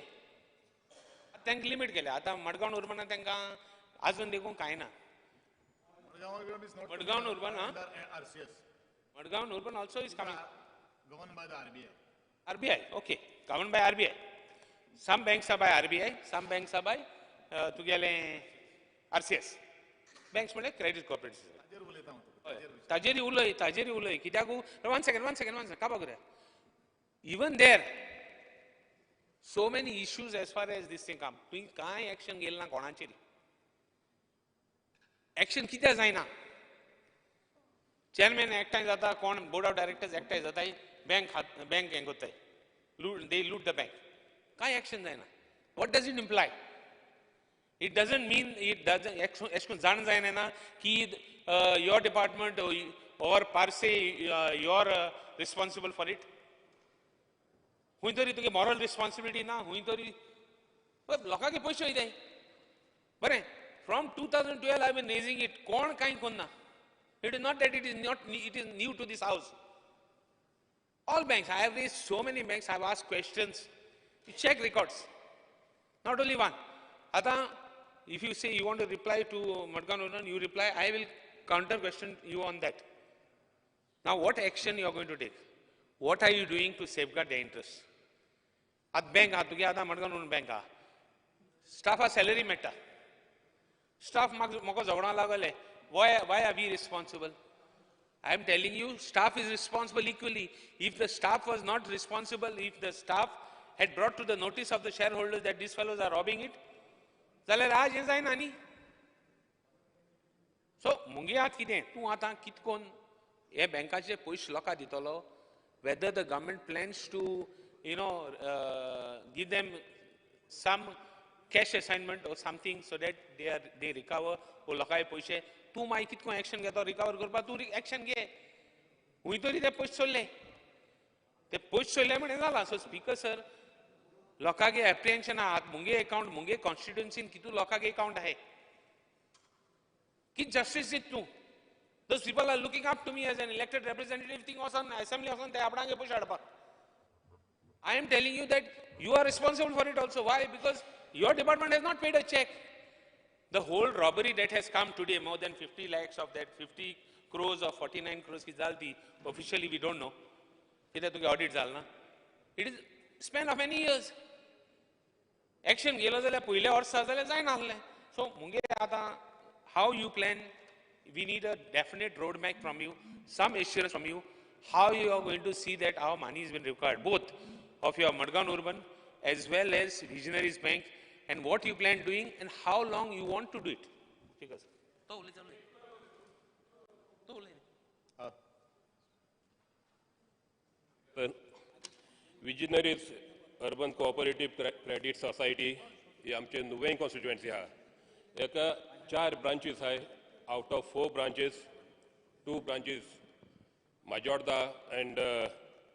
Speaker 10: तांकां लिमीट केले. आतां मडगांव उर्बनान तांकां आजून देखून कांय ना. Madgaon Urban,
Speaker 9: RCS.
Speaker 10: Madgaon Urban also is coming.
Speaker 9: Governed by the RBI.
Speaker 10: RBI, okay. Governed by RBI. Some banks are by RBI, some banks are by tugele RCS. Banks म्हळ्यार credit cooperative. ताजेरी उलय कित्याक one second काबा करूया. Even there, so many issues as far as this thing come. तुवें कांय action घेयलें ना कोणाचेर. Action कित्या जायना? चेअरमॅन एकठांय जाता, कोण बोर्ड ऑफ डायरेक्टर्स एकठांय जाताय, बँक हें कोत्ताय, दे लूट द बँक. कांय एक्शन जायना. What does it imply? It doesn't mean, it doesn't एश कोन्न जाण जायना ना की योर डिपार्टमेंट और पार्से योर रिस्पॉन्सिबल फॉर इट. हुंय तरी तुगे मॉरल रिस्पॉन्सिबिलिटी ना, हुंय तरी लोकांचे पयशे वयताय. बरें, from 2012 I have been raising it. कोण कांय कोन्ना. It is not that it is new to this house. All banks, I have raised so many banks, I have asked questions. You check records. Not only one. Ata, if you say you want to reply to Madgaon Urban, you reply, I will counter question you on that. Now what action you are going to take? What are you doing to safeguard their interests? At bank, at tuge ada Madgaon Urban bank. Staff salary matter. Staff moko jagda lagale. Why are we responsible? I am telling you, staff is responsible equally. If the staff was not responsible, if the staff had brought to the notice of the shareholders that these fellows are robbing it, जाल्यार आज हें जायना न्ही. So मुगे आत कितें तूं आतां कितकोन हे बँकाचे पयशे लोकांक दितलो, whether the government plans to give them some cash assignment or something so that they recover वो लोकांचे पयशे तूं मागीर कितको एक्शन घेतो रिकवर करपाक तूं एक्शन घे. हुंय तरी ते पयशे सोडले, ते पयशे सोडले म्हण जाला. सो स्पीकर सर, लोकांगे एप्रिहेंशन आहात, मुगे अकाउंट मुगे कॉन्स्टिट्युएन्सीन कितू लोकांगे अकाउंट आहे, कित जस्टिस दित तूं? Those people are looking up to me as an elected representative thing वचोन assembly वचोन ते आपणागे पयशे हाडपाक. I am telling you that you are responsible for it also. Why? Because your department has not paid a check. The whole robbery that has come today, more than 50 lakhs of that 50 crores or 49 crores की जालती, officially we don't know. कितें तुगे audit Jalna. It is span of many years. Action गेलो जाल्यार पयले वर्सा जाल्यार जायना आहलें. So मुगे आतां how you plan, we need a definite roadmap from you, some assurance from you, how you are going to see that our money has been recovered, both of your Madgaon Urban as well as Visionaries Bank, and what you plan doing and how long you want to do it. Because
Speaker 11: Visionaries Urban Cooperative Credit Society ही आमचे नुवें constituency आहा. एका 4 branches आहाय. Out of 4 branches, 2 branches, Majorda and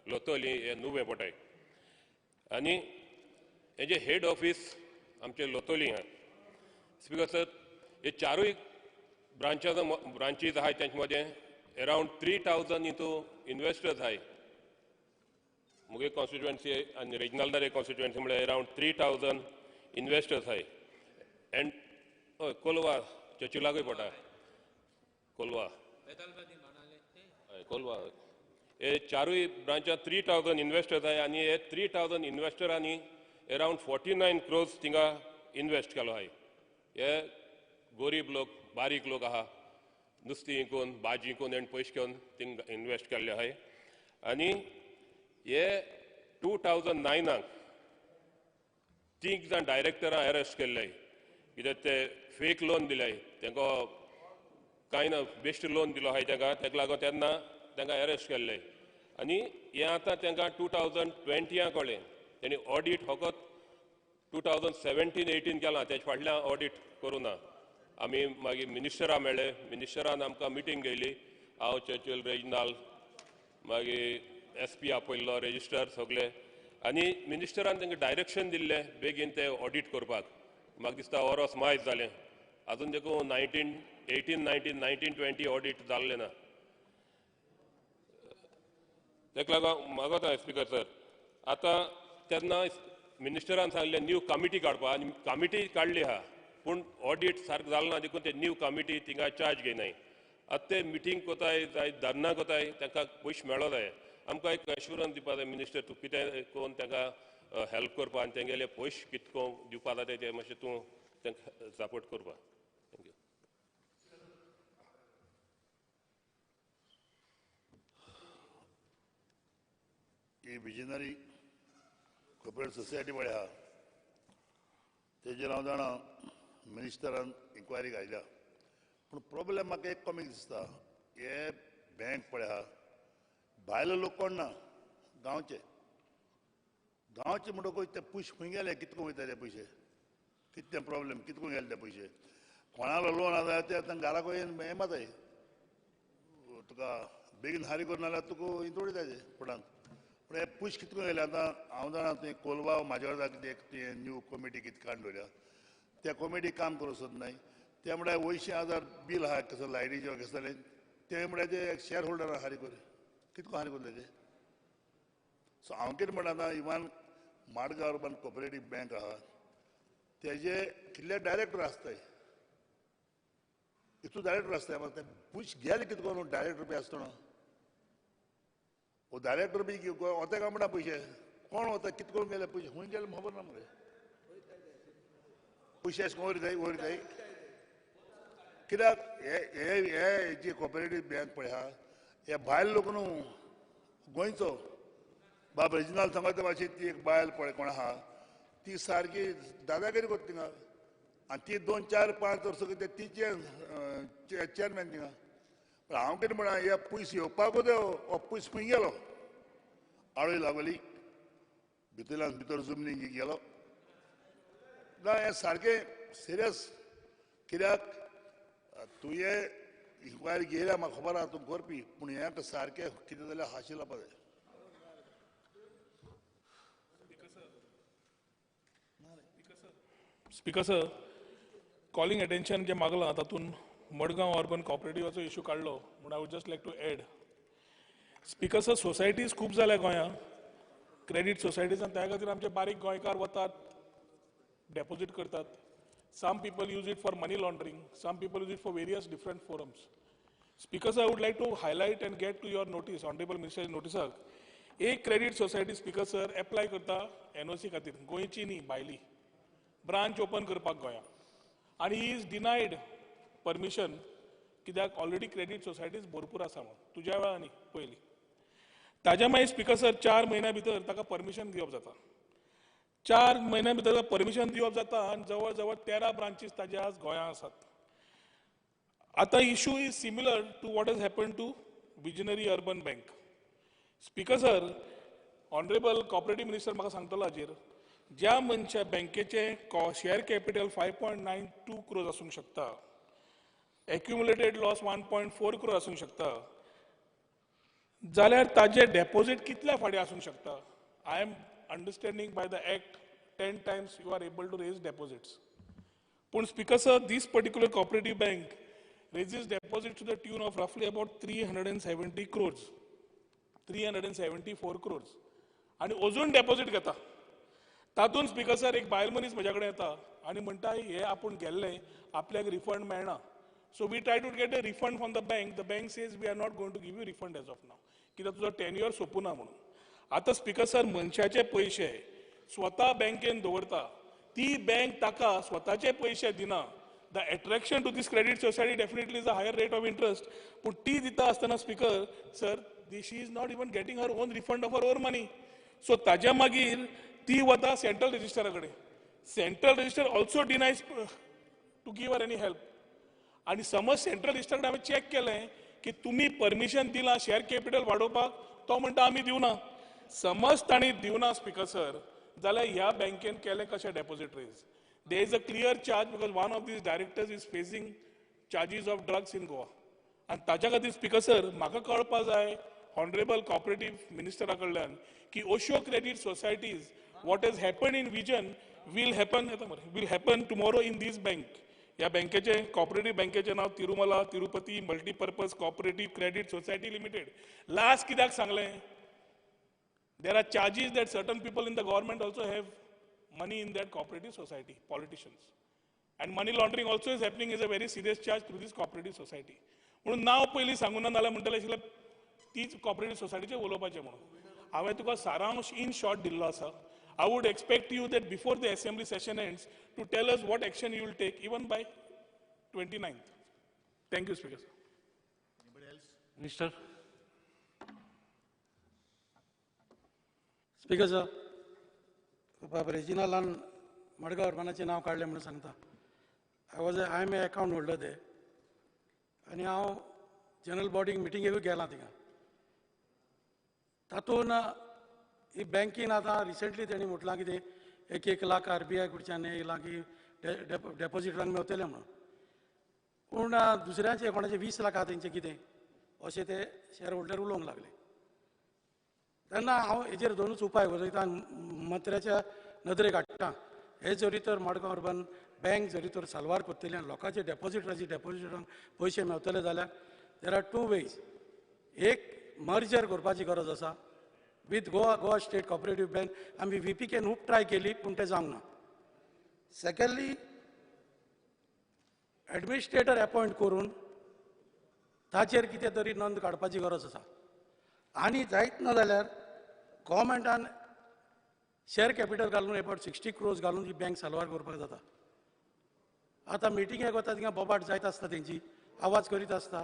Speaker 11: Lotoli हे नुवें पोटाय. आनी हेजे head office आमचे लोतोली आहा. Speaker sir, हे 4 ब्रांचीज आहाय त्यांचे अराउंड 3000 इंटू इन्वेस्टर्स आहाय. मुगे कॉन्स्टिट्युएंसी आनी रिजनल कॉन्स्टिट्युएंसी म्हळ्यार अराउंड 3000 इन्वेस्टर्स आहाय. एंड कोलवा चचुलागूय पोटा कोलवा कोलवा हे 4 ब्रांचां 3000 इन्वेस्टर्स आहाय आनी हे 3000 इन्वेस्टरांनी अराउंड 49 crores थिंगा इन्वेस्ट केलो आहाय. हे गरीब लोक बारीक लोक आहा, नुस्तें विकून भाजी विकून आनी पयशे घेवन थिंगा इन्वेस्ट केल्ले आहाय. आनी हे 2009 3 जाण डायरेक्टरां अरेस्ट केल्ले कित्याक ते फेक लोन दिले. तांकां कांय ना बेश्ट लोन दिलो आहाय ताका लागून तेन्ना तांकां अरेस्ट केल्ले. आनी हें आतां तांकां 2020 कळ्ळें. तेणी ऑडिट फकत 2017-18 केलां, तेजे फाटल्यान ऑडिट करूं ना. आमी मागीर मिनिस्टरां मेळ्ळे, मिनिस्टरान आमकां मिटींग घेयली. हांव चर्चिल रेजिनाल मागीर SP आपयल्लो, रेजिस्टर सगळे. आनी मिनिस्टरान तांकां डायरेक्शन दिल्लें बेगीन ते ऑडिट करपाक. म्हाका दिसता वरोस मायज जालें, आजून देखून 19-20 ऑडिट जाल्लें ना. ताका लागून मागता स्पीकर सर, आतां तेन्ना मिनिस्टरान सांगलें न्यू कमिटी काडपा, आनी कमिटी काडली आहा, पूण ऑडिट सारको जालो ना देखून ते न्यू कमिटी थिंगा चार्ज घेयनाय. आतां ते मिटींग कोताय जाय धरना कोताय तांकां पयशे मेळो जाय. आमकां एक एश्युरन्स दिवपा जाय मिनिस्टर, तूं कितें कोन्न तांकां हेल्प करपा आनी तेंगेले पयशे कितको दिवपा जाय ते मातशें तूं तांकां सपोर्ट करपा. थँक्यू.
Speaker 8: ही विजनरी कॉर्पोरेट सोसायटी पळय आहा तेजेर हांव जाणा मिनिस्टरान इन्क्वायरी घायल्या. पूण प्रॉब्लेम म्हाका एक कमी दिसता, हे बँक पळय आहा भायलो लोक कोण ना, गांवचे म्हणटकूच ते पयशे खंय गेले, कितको वयता ते पयशे, कितें प्रॉब्लेम, कितको गेले ते पयशे. कोणालो लोन आसा ते आतां घराक हें माताय, तुका बेगीन हारी करून नाल्यार तुका इंतोडी जाय फुडांत. पूण हे पयशे कितको गेले आतां हांव जाणा थंय कोलवा म्हाज्या कितें न्यू कमिटी कितें काडून दवरल्या, त्या कमिटी काम करूं सोदनाय. ते म्हळ्यार 80,000 बील आहा कसो लायटीचे कसो जालें, ते म्हळ्यार ते शेअर होल्डरां हारी कर, कितको हारी करले ते. सो हांव कितें म्हणटा आतां इवन माडगांव अर्बन कॉपरेटीव बँक आहा तेजे कितले डायरेक्टर आसताय, इतू डायरेक्टर आसताय, म्हाका ते पयशे गेले कितको न्हू डायरेक्टर बी आसतना. वो डायरेक्टर बी वता काय म्हणटा पयशे कोण वता, कितको गेले पयशे खंय गेले खबर ना मरे. पयशे अशे वयताय कित्याक हे जी कॉपरेटीव बँक पळय आहा हे भायल लोक न्हू गोंयचो बाब रिजनल सांगता ते भाशेन ती एक बायल पळय कोण आहा ती सारकी दादागिरी करता थिंगा आनी ती 2, 4, 5 वर्सां कितें तिचे चेअरमॅन थिंगा पण हांव कितें म्हणा हे पयस येवपाकूच हो पयस खंय गेलो आळय लागली भितरल्यान भितर जमनीक गेलो ना हें सारकें सिरियस कित्याक तुवें इन्क्वायरी घेयल्या म्हाका खबर आहा तूं करपी पूण हें सारकें कितें जाल्यार हाशिल्लो पळय
Speaker 12: स्पीकर सर कॉलिंग अटेन्शन जे मागलां तातूंत मडगांव अर्बन कॉपरेटिवाचो इश्यू काडलो म्हण I would just like to add speaker sir societies खूब जाल्या गोंयांत क्रेडीट सोसायटीज आनी त्या खातीर आमचे बारीक गोंयकार वतात डेपॉझीट करतात some people use it for money laundering some people use it for various different forums speaker sir I would like to highlight and get to your notice honourable minister नोटिसाक एक credit society speaker sir apply करता NOC खातीर गोंयची न्ही भायली branch open करपाक गोंयांत आनी ही इज डिनायड परमिशन कित्याक ऑलरेडी क्रेडीट सोसायटीज भरपूर आसा म्हणून तुज्या वेळार न्ही पयलीं ताज्या मागीर स्पीकर सर 4 म्हयन्या भितर ताका परमिशन दिवप जाता 4 म्हयन्या भितर परमिशन दिवप जाता आनी जवळ जवळ 13 ब्रांचीस ताजे आज गोंयांत आसात आतां issue is similar to what has happen to Visionary Urban Bank speaker sir honourable cooperative minister म्हाका सांगतलो हाजेर ज्या मनशा बँकेचे शेअर कॅपिटल 5.92 crores आसूंक शकता एक्युमुलेटेड लॉस 1.4 crores आसूंक शकता जाल्यार ताजे डेपॉझीट कितल्या फाटी आसूंक शकता I am understanding by the act 10 times you are able to raise deposits पूण speaker sir these particular cooperative bank raises deposit to the tune of रफली अबाउट 370 crores 374 crores आनी अजून डेपॉझीट घेता तातूंत स्पीकर सर एक बायल मनीस म्हज्या कडेन येता आनी म्हणटा हे आपूण गेल्ले आपल्याक रिफंड मेळना so we try to get a refund from the bank says we are not going to give you refund as of now कित्याक तुजो टेन्युअर सोंपुना म्हणून आतां स्पीकर सर मनशाचे पयशे स्वता बँकेन दवरता ती बँक ताका स्वताचे पयशे दिना the attraction to these credit society definitely is a higher rate of interest पूण ती दिता आसतना speaker sir she is not even getting her own refund of her own money so ताज्या मागीर ती वता सेंट्रल रजिस्टरा कडेन central registrar also denies to give her any help आनी समज सेंट्रल रजिस्टर कडेन हांवें चॅक केलें की तुमी परमिशन दिलां शेअर कॅपिटल वाडोवपाक तो म्हणटा आमी दिवना समज तांणी दिवना स्पीकर सर जाल्यार ह्या बँकेन केलें कशें deposit raise there is a clear charge because one of these directors is facing charges of drugs in Goa आनी ताच्या खातीर स्पीकर सर म्हाका कळपाक जाय ऑनरेबल कॉपरेटीव मिनिस्टरा कडल्यान की अश्यो credit societies what has happened in Vision will happen tomorrow in this bank. ह्या बँकेचे कॉपरेटीव बँकेचे नाव Tirumala Tirupati multipurpose cooperative credit society limited last कित्याक सांगलें there are charges that certain people in the government also have money in that cooperative society politicians and money laundering also is happening is a very serious charge through these cooperative society म्हणून नांव पयलीं सांगूना नाल्यार म्हणटलें आशिल्लें तीच cooperative सोसायटीचें उलोवपाचें म्हणून हांवें तुका सारांश इन शॉर्ट दिल्लो आसा I would expect you that before the assembly session ends to tell us what action you will take even by 29th. Thank you, Speaker.
Speaker 2: Anybody else? Minister.
Speaker 13: Speaker sir, Baba Reginalan Madgaon Urbanaचे नाव काढले म्हणून सांगता. I am a account holder there. आणि हांव general body मिटिंगेक गेलां थिंगा. तातूंत ही बँकीन आतां recently तेणी म्हटलां कितें 1 लाख RBI कडच्यान 1 लाख डेपॉझिटांक मेवतले म्हणून पूण दुसऱ्यांचे कोणाचे 20 लाख तेंचे कितें अशें ते शेअर होल्डर उलोवंक लागले तेन्ना हांव हेजेर दोनूच उपाय वचयता मंत्र्याच्या नदरेक हाडटा हे जरी तर मडगांव अर्बन बँक जरी तर साल्वार करतली आनी लोकांचे डेपॉझिटांक पयशे मेवतले जाल्यार देर आर 2 ways. एक मर्जर करपाची गरज आसा with Goa State Cooperative Bank आमी VPK खूब ट्राय केली पूण तें जावंक ना. सेकंडली एडमिनिस्ट्रेटर अपॉयंट करून ताचेर कितें तरी नोंद काडपाची गरज आसा आनी जायत ना जाल्यार गव्हर्मेंटान शेअर कॅपिटल घालून अबाउट 60 crores घालून ही बँक साल्वार करपाक जाता आतां मिटिंगेक वता थिंगा बोबाट जायत आसता तेंची आवाज करीत आसता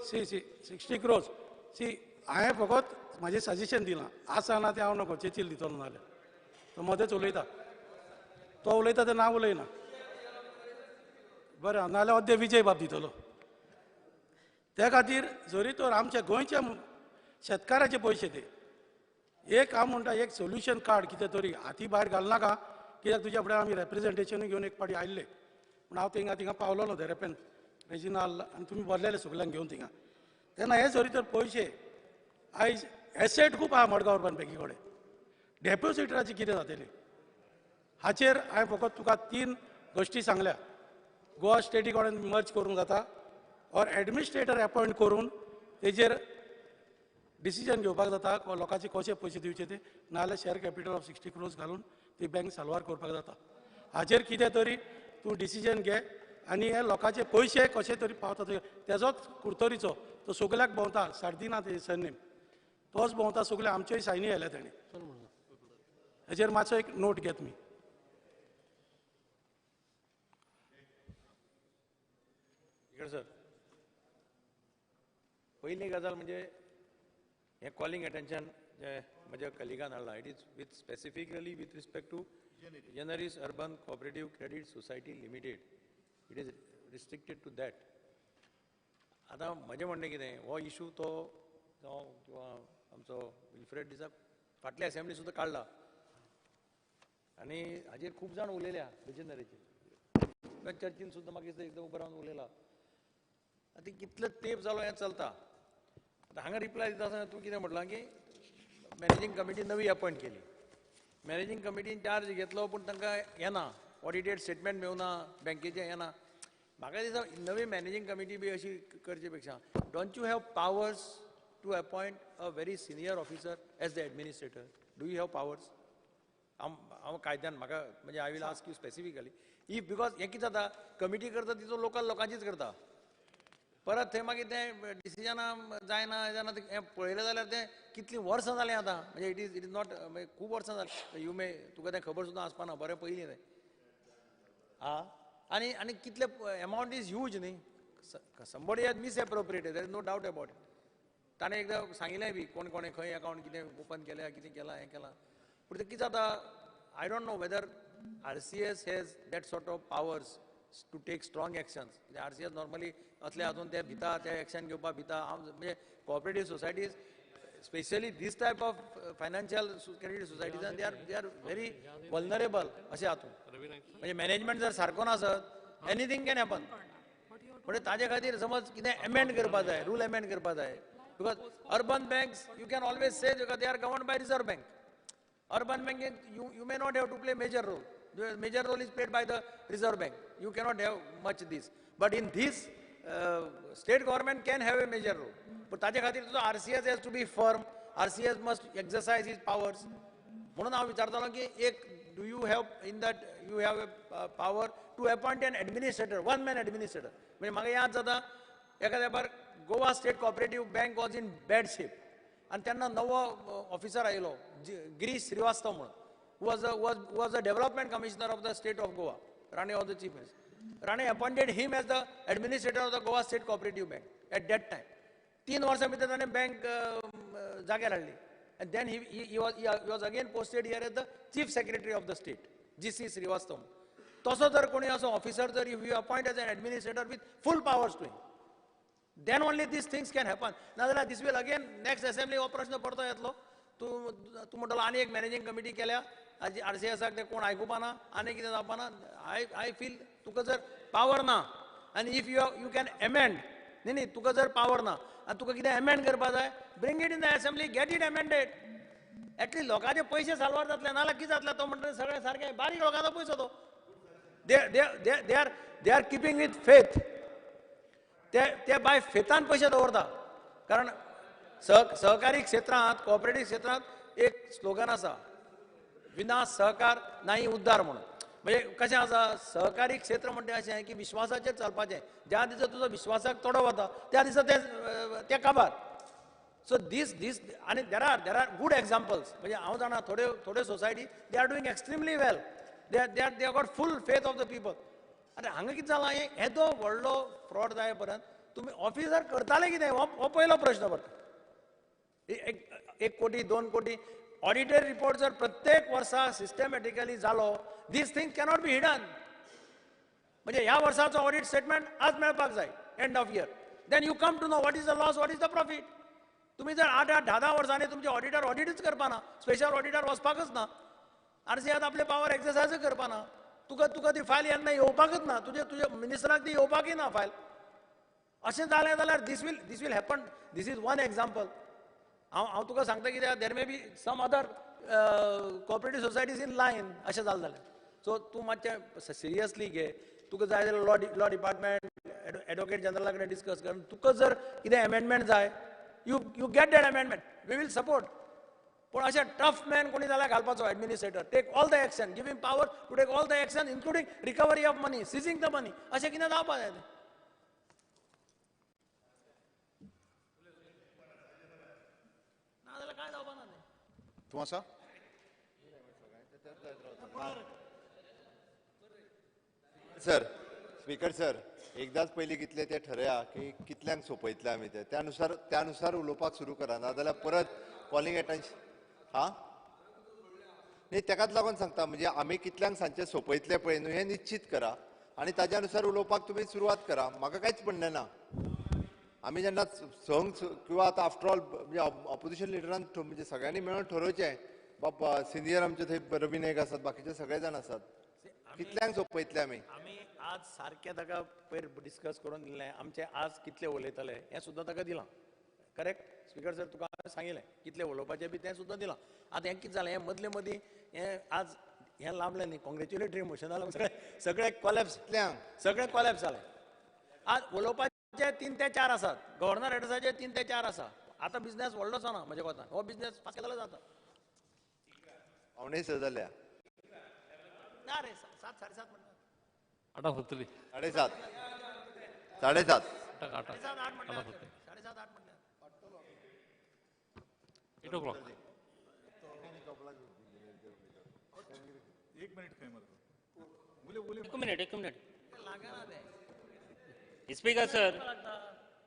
Speaker 13: सी 60 crores सी हांवें फकत म्हाजें सजेशन दिलां आसा ना तें हांव नको चेंचील दितलो नाल्यार तो मदेंच उलयता तो उलयता तें नांव उलयना बरें नाल्यार अद्य विजय बाब दितलो त्या खातीर जरी तर आमच्या गोंयच्या शेतकाराचे पयशे ते एक हांव म्हणटा एक सोल्युशन काड कितें तरी हाती भायर घालनाका कित्याक तुज्या फुडें आमी रेप्रेजेंटेशन घेवन एक पाटी आयिल्ले पूण हांव थिंगा पावलोलो देरेपेन रेजिनाल आनी तुमी बसलेले सगल्यांक घेवन थिंगा तेन्ना हे जरी तर पयशे आयज एसेट खूब आहा मडगांव अर्बन बँकी कडेन डेपोजिटराचें कितें जातलें हाचेर हांवें फकत तुका 3 गोश्टी सांगल्या गोवा स्टेटी कडेन मर्ज करूंक जाता और एडमिनिस्ट्रेटर अपॉयंट करून तेजेर डिसिजन घेवपाक जाता लोकांचे कशे पयशे दिवचे ते नाजाल्यार शेअर कॅपिटल ऑफ 60 crores घालून ती बँक साल्वार करपाक जाता हाचेर कितें तरी तूं डिसिजन घे आनी हे लोकांचे पयशे कशे तरी पावता तेजोच कुडतरीचो तो सगल्याक भोंवता सारदिना तेजे सरनेम तोच भोंवता सगळे आमच्योय सायनी घाल्या ताणें हेजेर मातसो एक नोट घे तुमी
Speaker 6: सर पहिली गजाल म्हणजे हे कॉलिंग अटेन्शन जे म्हज्या कलिगान हाडला it is with specifically with respect to जनरीस urban cooperative credit society limited it is restricted to that आतां म्हजें म्हणणें कितें हो इशू तो जावं किंवा आमचो विल्फ्रेड दिसा फाटल्या असेंब्ली सुद्दां काडला आनी हाजेर खूब जाण उलयल्या विजनरीचेर चर्चीन सुद्दां म्हाका दिसता एकदम उबो रावन उलयला आतां कितलो तेंप जालो हें चलता आतां हांगा रिप्लाय दिता आसतना तूं कितें म्हटलां की मॅनेजींग कमिटी नवी अपॉयंट केली मॅनेजींग कमिटीन चार्ज घेतलो पूण तांकां येना ऑडिटेड स्टेटमेंट मेळुना बँकेचें येना म्हाका दिसता नवी मॅनेजींग कमिटी बी अशी करचे पेक्षा don't you have powers to appoint a very senior officer as the administrator do you have powers हांव कायद्यान म्हाका म्हणजे I will ask you specifically if because हें कितें जाता कमिटी करता तितू लोकल लोकांचीच करता परत थंय मागीर तें डिसिजनां जायना हें पळयलें जाल्यार तें कितलीं वर्सां जालीं आतां म्हणजे इट इज नॉट खूब वर्सां जालीं यू मे तुका तें खबर सुद्दां आसपाना बरें पयलीं तें आनी कितले अमावंट इज ह्यूज न्ही somebody has misappropriated there is no doubt about it ताणें एकदां सांगिल्लें बी कोण कोणें खंय अकावंट कितें ओपन केलें कितें केलां हें केलां पूण तें कितें जाता I don't know whether RCS has that sort of powers to take strong actions RCS normally असले हातून ते भिता ते एक्शन घेवपाक भिता हांव म्हणजे cooperative societies specially these type of financial credit सोसायटीजान दे आर व्हेरी वल्नरेबल अशें हातून म्हणजे मॅनेजमेंट जर सारको नासत एनीथींग कॅन हॅपन म्हणजे ताजे खातीर समज कितें एमेंड करपा जाय रूल एमेंड करपा जाय because urban banks you can always say they are governed by reserve bank urban बँकेन you may not have to play major role major role is played by the Reserve Bank. You cannot have much this. But in this, state government can have a major role. But ताजे खातीर तुजो RCS has to be firm. RCS must exercise his powers. म्हणून हांव विचारतालो की एक do you have in that you have a power to appoint an administrator, one man administrator. म्हणजे म्हाका याद जाता एका तेंपार Goa state cooperative bank was in bad shape आनी तेन्ना नवो ऑफिसर आयलो गिरीश श्रीवास्तव म्हणून was the development commissioner of the state of Goa. Rane was the chief minister. Rane appointed him as the administrator of the Goa State Cooperative Bank at that time. 3 वर्सां भितर ताणें bank जाग्यार हाडली. And then he was again posted here as the chief secretary of the state, GC Srivastav. तसो जर कोणी असो officer जर if you appoint as an administrator with full powers to him, then only these things can happen. नाजाल्यार this will again next assembly हो प्रश्न परतो येतलो. तूं म्हणटलो आनी एक मॅनेजींग कमिटी केल्या RCSक ते कोण आयकुपाना आनी कितें जावपाना आय फील तुका जर पावर ना आनी इफ यू कॅन एमेंड न्ही तुका जर पावर ना आनी तुका कितें एमेंड करपा जाय bring it in the assembly get it amended at least लोकांचे पयशे साल्वार जातले नाल्यार कितें जातलें तो म्हणटा सगळें सारकें बारीक लोकांचो पयसो तो they are keeping with faith ते बाय फेथान पयशे दवरता कारण सहकारी क्षेत्रांत कोऑपरेटीव क्षेत्रांत एक स्लोगन आसा विना सहकार नाही उद्धार म्हणून म्हणजे कशें आसा सहकारी क्षेत्र म्हणटा अशें की विश्वासाचेर चलपाचें ज्या दिसा तुजो विश्वासाक तोडो वता त्या दिसा ते काबार सो दीस आनी देर आर गूड एग्जाम्पल्स म्हणजे हांव जाणा थोड्यो society they are doing extremely well they have got full faith of the people. आनी हांगा कितें जालां येदो व्हडलो फ्रॉड जाय पर्यंत तुमी ऑफिसर करताले कितें हो पयलो प्रश्न पडटा. 1 कोटी 2 कोटी ऑडिटेड रिपोर्ट जर प्रत्येक वर्सा सिस्टमॅटिकली जालो, this thing cannot be hidden. म्हणजे ह्या वर्साचो ऑडिट स्टेटमेंट आज मेळपाक जाय end of year. Then you come to know what is the loss, what is the profit. तुम्ही जर 8-10 वर्सांनी तुमचे ऑडिटर ऑडिटच करपाना, स्पेशल ऑडिटर वचपाकच ना, आरसीआत आपले पावर एक्सरसायज करपाना, तुका ती फायल येन्ना येवपाकच ना, तुझे मिनिस्टराक ती येवपाकय ना फायल. अशें जालें जाल्यार these will happen. These is one example. हांव तुका सांगता कित्याक there may be some other cooperative societies in line अशें जालें जाल्यार. सो तूं मातशें सिरियसली घे. तुका जाय जाल्यार लॉ डिपार्टमेंट एडवोकेट जनरला कडेन डिस्कस कर. तुका जर कितें अमेंडमेंट जाय, you get that amendment, we will support. पूण अशें टफ मॅन कोणी जाल्यार घालपाचो administrator. Take all the action, give him power to take all the action, including recovery of money, seizing the money. अशें कितें जावपाक जाय. नाजाल्यार काय जावपाक ना.
Speaker 9: तूं आसा?
Speaker 4: सर, स्पीकर सर, एकदाच पयलीं कितले ते ठरया की कितल्यांक सोंपयतले आमी ते, त्यानुसार उलोवपाक सुरू करा, नाजाल्यार परत कॉलिंग अटेन्शन. न्ही, तेकाच लागून सांगता, म्हणजे आमी कितल्यांक सांजचे सोंपयतले पळय न्हू हें निश्चित करा आनी ताज्या अनुसार उलोवपाक तुमी सुरवात करा. म्हाका कांयच म्हणणें ना. आमी जेन्ना संघ किंवा आतां आफ्टर ऑल म्हणजे ऑपोजिशन लिडरान म्हणजे सगळ्यांनी मेळून ठरोवचें. बाबा सिनियर आमचे थंय रवी नायक आसात, बाकीचे सगळे जाण आसात, कितल्यांक सोंपयतले आमी.
Speaker 6: आज सारकें ताका पयर डिस्कस करून दिलें. आमचे आज कितले उलयतले हें सुद्दां ताका दिलां. करेक्ट स्पीकर सर, तुका सांगिल्लें कितले उलोवपाचें बी तें सुद्दां दिलां. आतां हें कितें जालें, हें मदीं हें आज हें लांबलें न्ही, कॉंग्रेच्युलेटरी मोशना लागून सगळे कॉलेप्स जाले. आज उलोवपाचे 3 ते 4 आसात. गव्हर्नर एड्रेसाचे 3 ते 4 आसा. आतां बिझनेस व्हडलो जाना म्हज्या कोतान. हो बिझनेस फास्ट केलो जाता.
Speaker 4: 9:15 जाल्या.
Speaker 6: ना रे 7 7:30 म्हणटा.
Speaker 2: 8 होतली.
Speaker 4: 7:30 8:30
Speaker 2: 8 o'clock.
Speaker 14: एक मिनिट स्पीकर सर,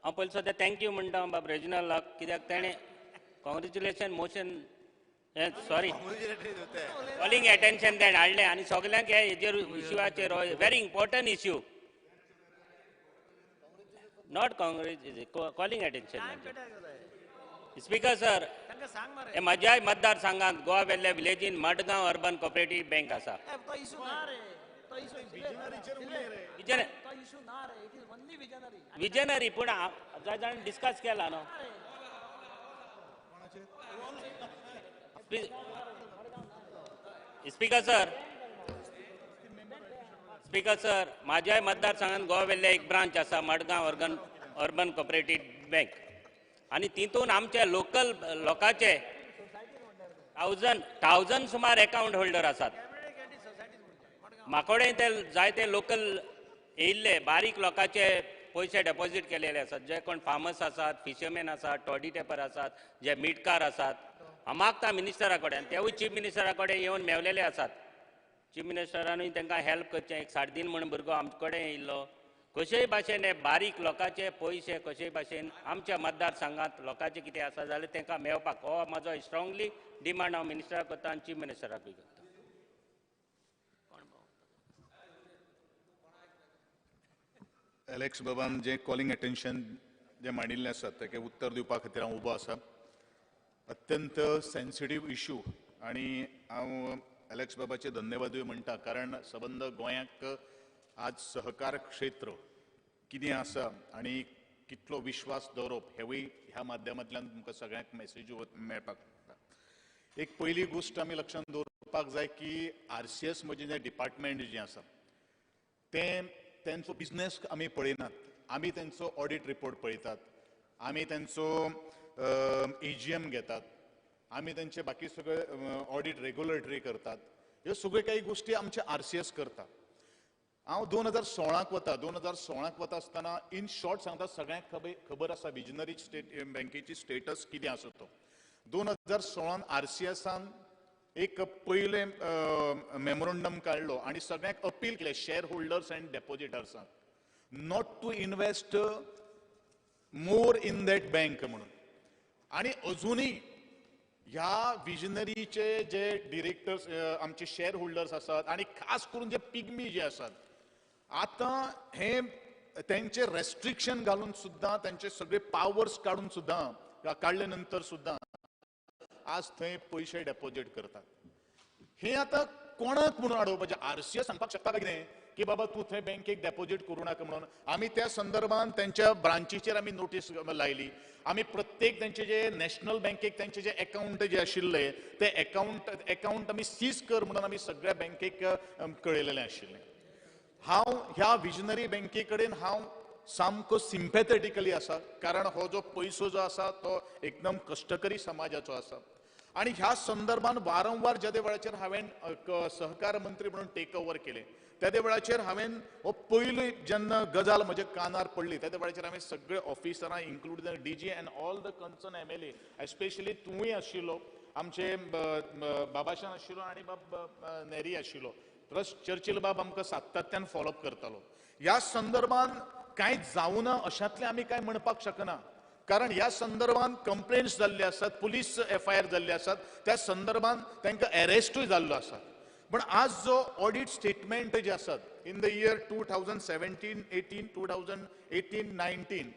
Speaker 14: हांव पयलीं सद्या थँक्यू म्हणटा बाब रेजिनलाक, कित्याक ताणें congratulation motion sorry calling attention तेणें हाडलें आनी सगल्यांक हेजेर इश्यूआचेर very important issue. Not Congress calling attention. Speaker sir, हे म्हज्याय मतदारसंघात गोवा वेल्ल्या विलेजीन मडगांव अर्बन कोऑपरेटिव्ह बँक आसा. विजनरी पूण जाय जाण डिस्कस केला न्हू. स्पीकर सर, माझ्याय मतदारसंघात गोवा वेल्ले एक ब्रांच आसा मडगांव अर्बन कोऑपरेटिव्ह बँक, आनी तितून आमचे लोकल लोकांचे 1000 सुमार अकाउंट होल्डर आसात. म्हाकोडे ते जायते लोकल येयल्ले बारीक लोकांचे पयशे डेपॉझिट केलेले आसात. जे कोण फार्मर्स आसात, फिशरमॅन आसात, टॉडी टेपर आसात, जे मिटकार आसात. हांव मागता मिनिस्टरा कडेन, तेवूय चीफ मिनिस्टरा कडेन येवन मेवलेले आसात. चीफ मिनिस्टरानूय तांकां हेल्प करचें. एक 3.5 म्हण भुरगो आमचे कडेन येयल्लो. कशेय भाशेन हे बारीक लोकांचे पयशे कशेय भाशेन आमच्या मतदारसंघात लोकांचे कितें आसा जाल्यार तांकां मेळपाक हो म्हाजो स्ट्रॉंगली डिमांड हांव मिनिस्टराक करता आनी चीफ मिनिस्टराकूय करता.
Speaker 9: एलेक्स बाबान जे कॉलिंग अटेन्शन जे मांडिल्लें आसा ताका उत्तर दिवपा खातीर हांव उबो आसा. अत्यंत सेन्सिटीव इश्यू आनी हांव एलेक्स बाबाचे धन्यवादूय म्हणटा, कारण सबंद गोंयाक आज सहकार क्षेत्र कितें आसा आनी कितलो विश्वास दवरप हेवूय ह्या माध्यमांतल्यान तुमकां सगळ्यांक मेसेज मेळपाक शकता. एक पयली गोश्ट आमी लक्षांत दवरपाक जाय की RCS म्हणजे जें डिपार्टमेंट जें आसा तेंचो बिझनेस आमी पळयनात. आमी तेंचो ऑडिट रिपोर्ट पळयतात, आमी तेंचो AGM घेतात, आमी तेंचे बाकी सगळे ऑडिट रेग्युलेटरी करतात. ह्यो सगळ्यो काही गोश्टी आमचे RCS करता. हांव 2016 वता आसतना इन शॉर्ट सांगता, सगळ्यांक खबर आसा विजनरी बँकेची स्टेटस कितें आसा तो. 2016 RCSान एक पहिले मेमोरंडम काढलो आणि सगळ्यांक अपील केले शेअर होल्डर्स अँड डेपॉझिटर्सांक not to invest more in that bank म्हणून. आणि अजूनही ह्या विजनरीचे जे डिरेक्टर्स आमचे शेअर होल्डर्स असतात आणि खास करून जे पिग्मी जे असतात आता हे त्यांचे रेस्ट्रिक्शन घालून सुद्धा त्यांचे सगळे पावर्स काढून सुद्धा काढले नंतर सुद्धा आज थंय पैसे डेपॉझिट करतात. हे आता कोणाक म्हणून अडवपाचे आरसीए सांगपाक शकता काय कितें की बाबा तू थंय बँकेक डेपॉझिट करू नका म्हणून. आम्ही त्या संदर्भात त्यांच्या ब्रांचीचेर आम्ही नोटीस लायली. आम्ही प्रत्येक त्यांचे जे नॅशनल बँकेक त्यांचे जे अकाउंट जे आशिल्ले ते अकाउंट आम्ही सीज कर म्हणून आम्ही सगळ्या बँकेक कळयलेले आशिल्ले. हांव ह्या विजनरी बँके कडेन हांव सामको सिम्पॅथेटिकली आसा कारण हो जो पयसो जो आसा तो एकदम कश्टकरी समाजाचो आसा. आणि ह्या संदर्भात वारंवार ज्या वेळाचेर हांवें सहकार मंत्री म्हणून टेक ओव्हर केले त्या वेळाचेर हांवें हो पयली जेन्ना गजाल म्हज्या कानार पडली त्या वेळाचेर हांवें सगळे ऑफिसरां include DG and all the concern MLA especially तूंय आशिल्लो आमचे बाबाशान आशिल्लो आणि नेरी आशिल्लो प्लस चर्चिल बाब आमकां सातत्यान फॉलोअप करतालो. ह्या संदर्भात कांय जावना अशातलें आमी कांय म्हणपाक शकना कारण ह्या संदर्भात कंप्लेंट्स जाल्ले आसात पुलीस FIR जाल्ले आसात त्या संदर्भात तांकां अरेस्टूय जाल्लो आसा. पण आज जो ऑडिट स्टेटमेंट जे आसात इन द इयर 2017-18 2018-19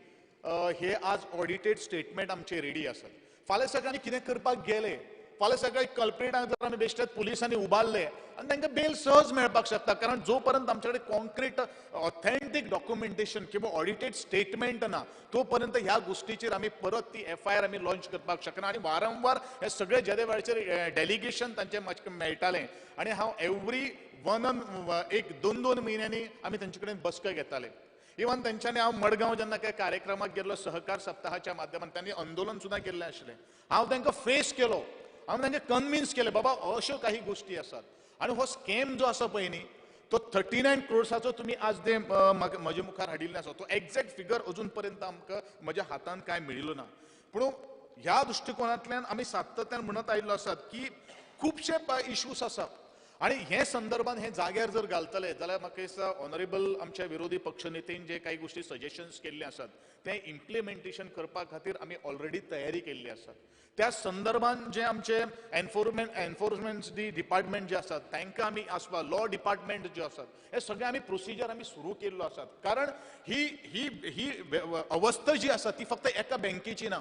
Speaker 9: हे आज ऑडिटेड स्टेटमेंट आमचे रेडी आसात. फाल्यां सकाळी कितें करपाक गेले फाल्यां सकाळी कल्प्रेटांक जर आमी बेश्टेच पुलिसांनी उबारले आनी तांकां बेल सहज मेळपाक शकता कारण जो पर्यंत आमचे कडेन कॉन्क्रीट ऑथेंटीक डॉक्युमेंटेशन किंवा ऑडिटेड स्टेटमेंट ना तो पर्यंत ह्या गोष्टीचेर आमी परत ती FIR आमी लॉन्च करपाक शकना. आणि वारंवार हे सगळे जे वेळाचेर डेलिगेशन तांचे म्हाका मेळटालें आणि हांव एवरी एक दोन म्हयन्यांनी आमी तांचे कडेन बसका घेताले. इवन तेंच्यांनी हांव मडगांव जेन्ना काय कार्यक्रमाक गेल्लो सहकार सप्ताहाच्या माध्यमांतल्यान त्यांनी आंदोलन सुद्धा केल्लें आशिल्लें. हांव तांकां फेस केलो हांव तांकां कन्विन्स केलें बाबा अश्यो काही गोष्टी आसात. आणि हो स्कॅम जो आसा पळय न्ही तो 39 crores तुम्ही आज ते म्हजे मुखार हाडिल्ले आसा. तो एक्झॅक्ट फिगर अजून पर्यंत आमकां म्हज्या हातांत काय मेळिल्लो ना. पूण ह्या दृश्टिकोनांतल्यान आमी सातत्यान म्हणत आयिल्लो आसात की खुबशे इश्यूज आसात आणि हे संदर्भात हे जाग्यार जर घालतले जाल्यार म्हाका दिसता ऑनरेबल आमच्या विरोधी पक्षनेतेन जे काही गोष्टी सजेशन्स केल्ले आसात ते इम्प्लिमेंटेशन करपा खातीर आमी ऑलरेडी तयारी केल्ली आसा. त्या संदर्भात जे आमचे एन्फोर्समेंट डिपार्टमेंट जे आसात तांकां आमी आसपा लॉ डिपार्टमेंट जे आसात हे सगळे आमी प्रोसिजर आमी सुरू केल्लो आसात. कारण ही अवस्था जी आसा ती फक्त एका बँकेची ना.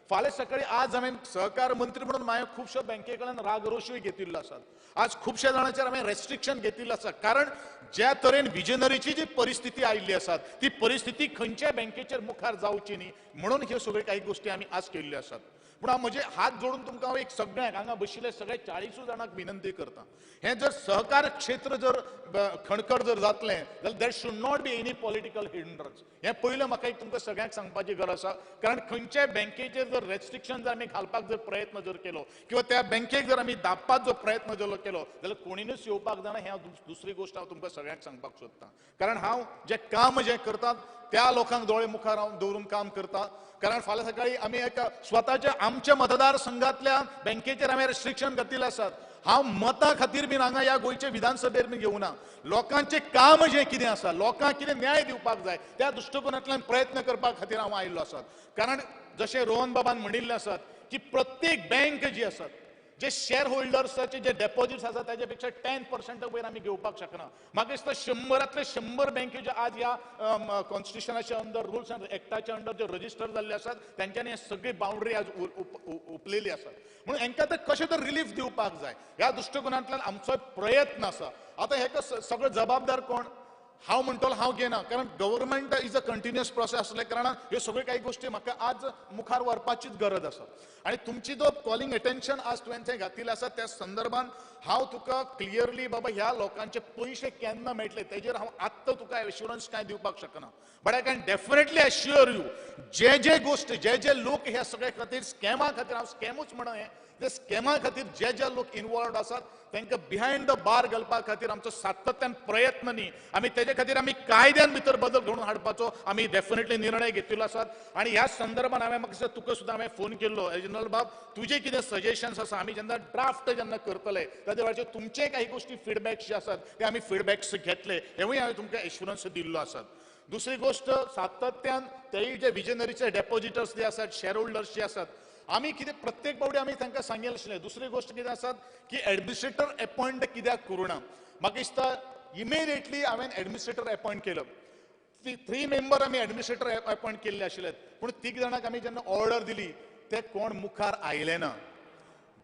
Speaker 9: फाल्यां सकाळी आज हांवें सहकार मंत्री म्हणून हांवें खुबश्यो बँके कडल्यान रागरोशूय घेतिल्लो आसात. आज खुबश्या जाणांचेर हांवें रेस्ट्रिक्शन घेतिल्लें आसा कारण ज्या तरेन विजनरीची जी परिस्थिती आयिल्ली आसा ती परिस्थिती खंयच्याय बँकेचेर मुखार जावची न्ही म्हणून ह्यो सगळ्यो काही गोष्टी आमी आज केल्ल्यो आसात. पूण हांव म्हजे हात जोडून तुमकां हांव एक सगळ्यांक हांगा बशिल्ले सगळे 40 जाणांक विनंती करता हें जर सहकार क्षेत्र जर खणखर जर जातलें जाल्यार देर should not be any political hindrance. हें पयलें म्हाका एक तुमकां सगळ्यांक सांगपाची गरज आसा कारण खंयच्याय बँकेचेर जर रेस्ट्रिक्शन जर आमी घालपाक जर प्रयत्न जर केलो किंवा त्या बँकेक जर आमी दाबपाक जो प्रयत्न जर केलो जाल्यार कोणीनच येवपाक जाणा. हें दुसरी गोश्ट हांव तुमकां सगळ्यांक सांगपाक सोदतां कारण हांव जें काम जें करतात त्या लोकांक दोळे मुखार हांव दवरून काम करता. कारण फाल्यां सकाळी आमी एका स्वताच्या आमच्या मतदारसंघातल्या बँकेचेर हांवें रेस्ट्रिक्शन घातिल्ले आसात. हांव मतां खातीर बीन हांगा ह्या गोंयच्या विधानसभेर बीन येवना. लोकांचें काम जें कितें आसा लोकांक कितें न्याय दिवपाक जाय त्या दृश्टिकोनांतल्यान प्रयत्न करपा खातीर हांव आयिल्लो आसा. कारण जशें रोहन बाबान म्हणिल्लें आसात की प्रत्येक बँक जी आसात जे शेअर होल्डर्साचे जे डेपॉझिट्स आसा ताजे पेक्षा 10% वयर आमी घेवपाक शकना. म्हाका दिसता 100 बँके जे आज ह्या कॉन्स्टिट्युशनाच्या अंडर रुल्स अँड एक्टाच्या अंडर जे रजिस्टर जाल्ले आसात तांच्यांनी हे सगळी बाउंड्री आज उपलेली आसा. म्हणून हांकां तर कशें तर रिलीफ दिवपाक जाय ह्या दृश्टिकोनांतल्यान आमचो प्रयत्न आसा. आतां हेका सगळो जबाबदार कोण हांव म्हणटलो हांव घेना कारण government is a continuous process आसले कारणान ह्यो सगळ्यो काही गोश्टी म्हाका आज मुखार व्हरपाचीच गरज आसा. आणि तुमची जो कॉलिंग अटेन्शन आज तुवें थंय घातिल्लें आसा त्या संदर्भात हांव तुका क्लियरली बाबा ह्या लोकांचे पयशे केन्ना मेळटले तेजेर हांव आत्तां तुका एश्युरन्स कांय दिवपाक शकना. But I can definitely एश्युअर you जे गोश्ट जे लोक ह्या सगळ्या खातीर स्कॅमा खातीर हांव स्कॅमूच म्हणून ते स्कॅमा खातीर जे लोक इन्वॉल्व आसात तांकां बिहायंड द बार घालपा खातीर आमचो सातत्यान प्रयत्न न्ही आमी तेजे खातीर आमी कायद्यान भितर बदल घडोवन हाडपाचो आमी डेफिनेटली निर्णय घेतिल्लो आसात. आनी ह्या संदर्भात हांवें म्हाका दिसता तुका सुद्दां हांवें फोन केल्लो एजनल बाब तुजे कितें सजेशन्स आसा आमी जेन्ना ड्राफ्ट जेन्ना करतले ताचे वेळाचेर तुमचे काही गोष्टी फीडबॅक्स जे आसात ते आमी फीडबॅक्स घेतले हेवूय हांवें तुमकां एश्युरन्स दिल्लो आसात. दुसरी गोष्ट सातत्यान तेय जे विजनरीचे डेपॉझिटर्स जे आसात शेअर होल्डर्स जे आसात आमी कितें प्रत्येक फावटी आमी तांकां सांगिल्लें आसलें. दुसरी गोष्ट कितें आसात की एडमिनिस्ट्रेटर अपॉइंट कित्याक करूना म्हाका दिसता इमिडिएटली हांवें एडमिनिस्ट्रेटर अपॉइंट केलो. 3 मेंबर आमी एडमिनिस्ट्रेटर अपॉइंट केल्ले आशिल्ले पूण 3 जाणांक आमी जेन्ना ऑर्डर दिली ते कोण मुखार आयले ना.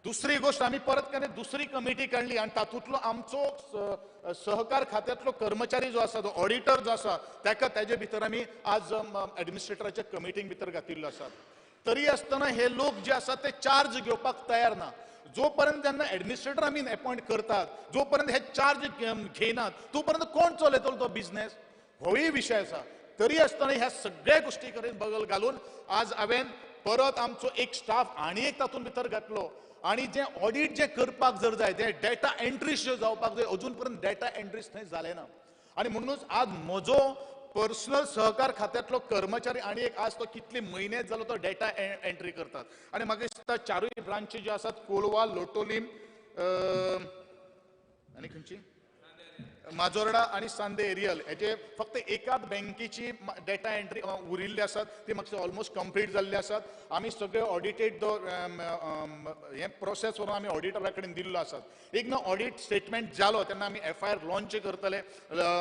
Speaker 9: दुसरी गोष्ट आमी परत दुसरी कमिटी काडली आनी तातूंतलो आमचो सहकार खात्यांतलो कर्मचारी जो आसा तो ऑडिटर जो आसा ताजे भितर आमी आज एडमिनिस्ट्रेटराच्या कमिटीक भितर घातिल्लो आसा. तरी आसतना हे लोक जे आसात ते चार्ज घेवपाक तयार ना. जो पर्यंत जेन्ना एडमिनिस्ट्रेटर आमी अपॉइंट करतात जो पर्यंत हे चार्ज घेयनात तो पर्यंत कोण चलयतलो तो बिझनेस होय विशय आसा. तरी आसतना ह्या सगळ्या गोष्टी कडेन बगल घालून आज हांवें परत आमचो एक स्टाफ आनी एक तातूंत भितर घातलो आनी जे ऑडिट जे करपाक जर जाय ते डेटा एंट्रीज जे जावपाक जाय अजून पर्यंत डेटा एंट्रीज थंय जाले ना. आनी म्हणूनच आज म्हजो पर्सनल सहकार खात्यांतलो कर्मचारी आनी एक आज तो कितले म्हयने जालो तो डेटा एंट्री करतात. आनी म्हाका दिसता 4 ब्रांची ज्यो आसात कोलवा लोटोलीम आनी खंयची माजोर्डा आनी सांदे एरियल हेजे फक्त एकाच बँकेची डेटा एंट्री उरिल्ली आसात ती म्हाका ऑलमोस्ट कंप्लीट जाल्ली आसात. आमी सगळे ऑडिटेड हे प्रोसेस व्हरून आमी ऑडिटरा कडेन दिल्लो आसात. एक ऑडिट स्टेटमेंट जालो तेन्ना आमी FIR लॉन्च करतले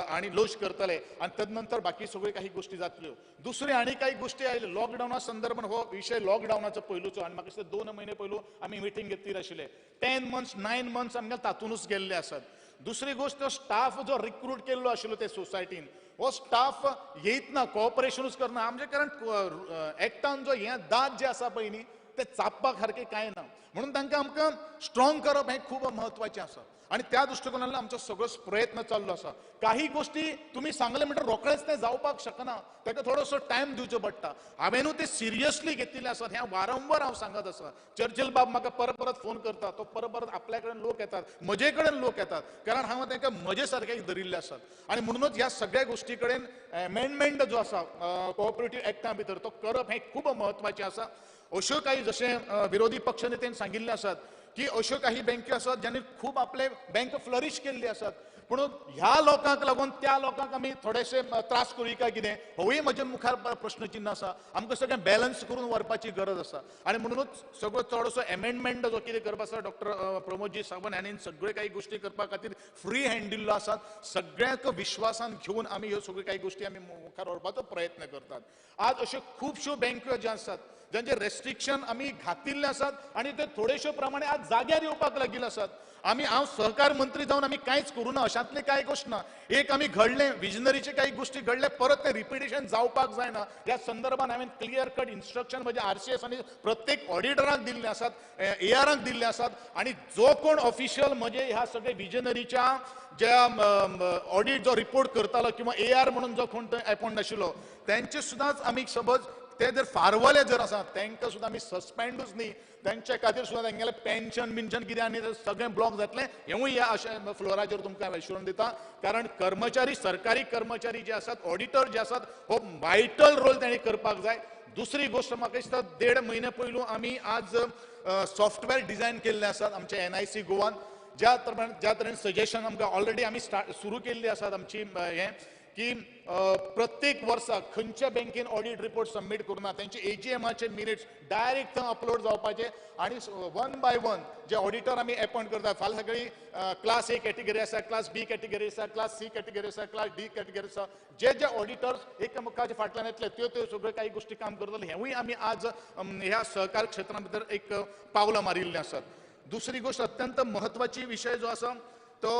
Speaker 9: आनी लॉन्च करतले आनी तदनंतर बाकी सगळ्यो काही गोष्टी जातल्यो. दुसरी आनी काही गोष्टी आयल्यो लॉकडावना संदर्भात हो विशय लॉकडावनाचो पयलूचो आनी म्हाका दिसता 2 म्हयने पयलू आमी मिटींग घेतली आशिल्ले 10 months 9 months आमगे तातूनच गेल्ले आसात. दुसरी गोष्ट स्टाफ जो रिक्रूट केल्लो आशिल्लो ते सोसायटीन हो स्टाफ येयत ना कॉपरेशनूच करना. आमचे कारण एक्टान जो हे दाद जे आसा पळय न्ही ते चापपाक सारकें कांय ना म्हणून तांकां आमकां स्ट्रॉंग करप हें खूब म्हत्वाचें आसा. आनी त्या दृश्टिकोनांतल्यान आमचो सगळो प्रयत्न चाललो आसा. काही गोष्टी तुमी सांगले म्हणटा रोखडेच ते जावपाक शकना ताका थोडोसो टायम दिवचो पडटा. हांवेनूय ते सिरियसली घेतिल्ले आसात हें वारंवार हांव सांगत आसा. चर्चिल बाब म्हाका परत फोन करता तो परत आपल्या कडेन लोक येतात म्हजे कडेन लोक येतात कारण हांव तांकां म्हजे सारके धरिल्ले आसात. आनी म्हणूनच ह्या सगळ्या गोष्टी कडेन अमेंडमेंट जो आसा कोऑपरेटीव एक्टा भितर तो करप हें खूब म्हत्वाचें आसा. अश्यो काही जशें विरोधी पक्ष नेत्यान सांगिल्ले आसात की अश्यो काही बँको आसात ज्यांनी खूब आपले बँक फ्लरिश केल्ली आसात पूण ह्या लोकांक लागून त्या लोकांक आमी थोडेशे त्रास करूं काय कितें होय म्हजे मुखार प्रश्नचिन्ह आसा. आमकां सगळें बॅलन्स करून व्हरपाची गरज आसा. आनी म्हणूनच सगळो चडसो अमेंडमेंट जो कितें करप आसा डॉक्टर प्रमोदजी सावंत हांणी सगळे काही गोष्टी करपा खातीर फ्री हँड दिल्लो आसा. सगळ्यांक विश्वासान घेवन आमी ह्यो सगळ्यो काही गोष्टी आमी मुखार व्हरपाचो प्रयत्न करतात. आज अश्यो खुबश्यो बँको ज्यो आसात ज्यांचे रेस्ट्रिक्शन आमी घातिल्ले आसात आनी ते थोडेशो प्रमाणे आज जाग्यार येवपाक लागिल्ले आसात. हांव सहकार मंत्री जावन आमी कांयच करूं ना अशांतली कांय गोश्ट ना. एक आमी घडले विजनरीचे काही गोष्टी घडले परत ते रिपिटेशन जावपाक जायना ह्या संदर्भात हांवें क्लियर कट इन्स्ट्रक्शन म्हणजे RCS आनी प्रत्येक ऑडिटराक दिल्ले आसात ARाक दिल्ले आसात. आनी जो कोण ऑफिशियल म्हणजे ह्या सगळे विजनरीच्या ज्या ऑडिट जो रिपोर्ट करतालो किंवा AR म्हणून जो कोण अपॉइंट आशिल्लो त्यांचे सुद्दांच आमी समज ते जर फारवले जर आसात तांकां सुद्दां आमी सस्पेंडूच न्ही तांचे खातीर सुद्दां तांगेलें पेन्शन बिन्शन कितें आनी सगळें ब्लॉक जातलें हेवूय ह्या अशें फ्लोराचेर तुमकां एश्युरन्स दिता. कारण कर्मचारी सरकारी कर्मचारी जे आसात ऑडिटर जे आसात हो वायटल रोल तांणी करपाक जाय. दुसरी गोष्ट म्हाका दिसता 1.5 म्हयने पयलू आमी आज सॉफ्टवेअर डिझायन केल्ले आसात आमच्या NIC गोवान ज्या तरेन सजेशन आमकां ऑलरेडी आमी सुरू केल्ली आसात आमची हें की प्रत्येक वर्सा खंयच्या बँकेन ऑडिट रिपोर्ट सबमीट करूना त्यांचे AGMचे मिनिट्स डायरेक्ट थंय अपलोड जावपाचे आनी 1 by 1 जे ऑडिटर आमी अपॉइंट करतात फाल्यां सगळी क्लास A कॅटेगरी आसा क्लास B कॅटेगरी आसा क्लास C कॅटेगरी आसा क्लास D कॅटेगरी आसा जे ऑडिटर्स एकामेकाच्या फाटल्यान येतले त्यो सगळ्यो काही गोष्टी काम करतले हेवूय आमी आज ह्या सहकार क्षेत्रा भितर एक पावलां मारिल्लीं आसात. दुसरी गोष्ट अत्यंत म्हत्वाची विशय जो आसा तो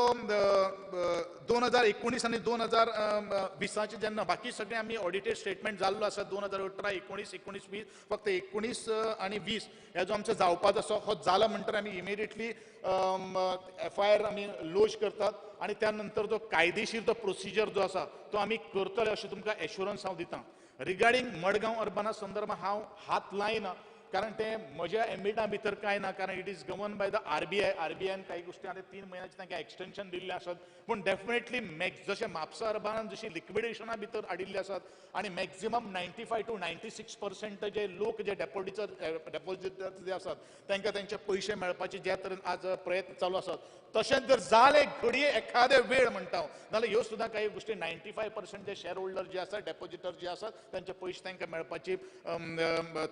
Speaker 9: 2019 आनी 2020 जेन्ना बाकी सगळे आमी ऑडिटेड स्टेटमेंट जाल्लो आसा 2018, 19, 20 फक्त 19 आनी 20 हे जो आमचो जावपाचो आसा हो जाला म्हणटर आमी इमिडिएटली FIR आमी लॉन्च करतात आनी त्या नंतर जो कायदेशीर जो प्रोसिजर जो आसा तो आमी करतले अशें तुमकां एश्युरन्स हांव दितां. रिगार्डिंग मडगांव अर्बना संदर्भात हांव हात लायना कारण ते म्हज्या एम्बिटा भितर कांय ना, कारण it is govern by the RBI. RBIन काही गोष्टी आता 3 महिन्याचे तांकां एक्सटेन्शन दिल्ले आसात, पूण डेफिनेटली जशें म्हापसा अर्बानान जशी लिक्विडेशना भितर हाडिल्ले आसात आनी मॅक्झिमम 95 to 96% जे लोक जे डेपॉझिटर जे आसात तांकां तांचे पयशे मेळपाचे ज्या तरेन आज प्रयत्न चालू आसात, तशेंच जर जाले घडये एखादे वेळ म्हणटा हांव, नाल्यार ह्यो सुद्दां काही गोष्टी 95% जे शेअर होल्डर जे आसात, डेपॉझिटर जे आसात, तांचे पयशे तांकां मेळपाची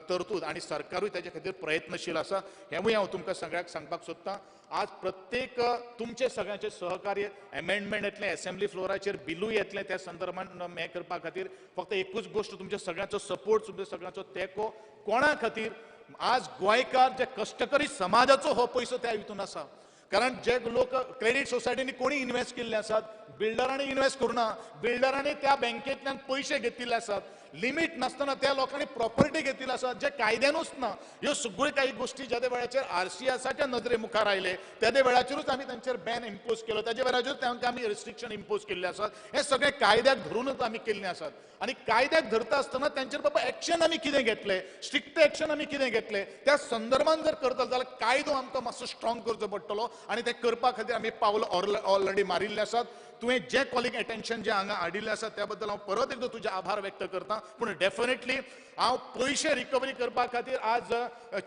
Speaker 9: तरतूद आनी सरकारूय ताचे खातीर प्रयत्नशील आसा. हेवूय हांव तुमकां सगळ्याक सांगपाक सोदतां. आज प्रत्येक तुमचे सगळ्यांचे सहकार्य, अमेंडमेंट येतले, असेंब्ली फ्लोराचेर बिलूय येतले, त्या संदर्भात हें करपा खातीर फक्त एकूच गोष्ट, तुमच्या सगळ्यांचो सपोर्ट, तुमच्या सगळ्यांचो तेंको कोणा खातीर. आज गोंयकार जे कश्टकरी समाजाचो हो पयसो त्या हितून आसा, कारण जे लोक क्रेडीट सोसायटीनी कोणी इन्व्हेस्ट केल्ले आसात, बिल्डरांनी इन्व्हेस्ट करूना, बिल्डरांनी त्या बँकेंतल्यान पयशे घेतिल्ले आसात, लिमीट नासतना त्या लोकांनी प्रॉपर्टी घेतिल्ले आसात जे कायद्यानूच ना. ह्यो सगळ्यो काही गोष्टी ज्या वेळाचेर RCSच्या नदरे मुखार आयले त्या वेळाचेरूच आमी तांचेर बॅन इम्पोज केलो, त्याच्या वेळाचेरूच तांकां आमी रिस्ट्रिक्शन इम्पोज केल्ले आसात. हे सगळे कायद्याक धरूनच आमी केल्ले आसात. आनी कायद्याक धरता आसतना तांचेर बाबा एक्शन आमी कितें घेतले, स्ट्रिक्ट एक्शन आमी कितें घेतले, त्या संदर्भात जर करतलो जाल्यार कायदो आमकां मातसो स्ट्रॉंग करचो पडटलो आनी ते करपा खातीर आमी पावल ऑलरेडी मारिल्ले आसात. तुवें जे कॉलीग एटेन्शन जे हांगा हाडिल्लें आसा त्या बद्दल हांव परत एकदा तुजे आभार व्यक्त करतां. पूण डेफिनेटली हांव पयशे रिकवरी करपा खातीर आज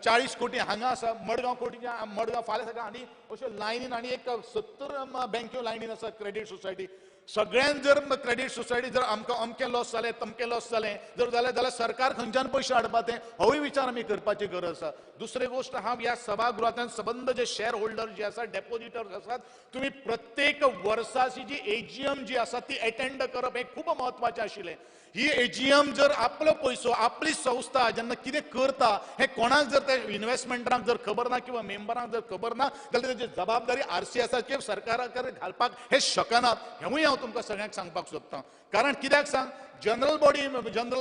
Speaker 9: 40 कोटी हांगा आसा, मडगांव कोटीच्या मडगांव फाल्यां सकाळ आनी अश्यो लायनीन आनी एक 70 बँक्यो लायनीन आसा क्रेडीट सोसायटी. सगळ्यांत जर क्रेडीट सोसायटी जर आमकां अमकें लॉस जालें, तमकें लॉस जालें जर जालें जाल्यार सरकार खंयच्यान पयशे हाडपा तें होय विचार आमी करपाची गरज आसा. दुसरी गोष्ट, हांव ह्या सभागृहांतल्यान संबंद जे शेअर होल्डर जे आसात, डेपॉझिटर्स आसात, तुम्ही प्रत्येक वर्साची जी AGM जी आसा ती अटेंड करप हें खूब म्हत्वाचें आशिल्लें. ही AGM जर आपलो पयसो, आपली संस्था जेन्ना कितें करता हें कोणाक जर ते इन्व्हेस्टमेंटांक जर खबर ना किंवा मेंबरांक जर खबर ना जाल्यार तेजी जबाबदारी RCSची सरकाराक घालपाक हे शकनात. हेवूय हांव तुमकां सगळ्यांक सांगपाक सोदतां. कारण कित्याक सांग, जनरल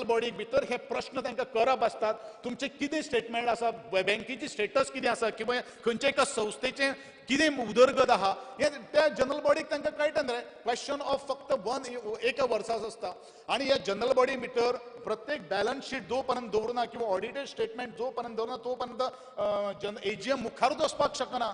Speaker 9: बॉडी भितर हे प्रश्न तांकां करप आसतात. तुमचे कितें स्टेटमेंट आसा, बँकेची स्टेटस कितें आसा, किंवा खंयच्या एका संस्थेचें कितें उदरगत आहा, हे त्या जनरल बॉडीक तांकां कळटा न्हय. क्वेश्चन ऑफ फक्त एका वर्साचो आसता. आनी ह्या जनरल बॉडी भितर प्रत्येक बॅलन्स शीट जो पर्यंत दवरना किंवा ऑडिटेड स्टेटमेंट जो पर्यंत दवरना तो पर्यंत AGM मुखारूच वचपाक शकना.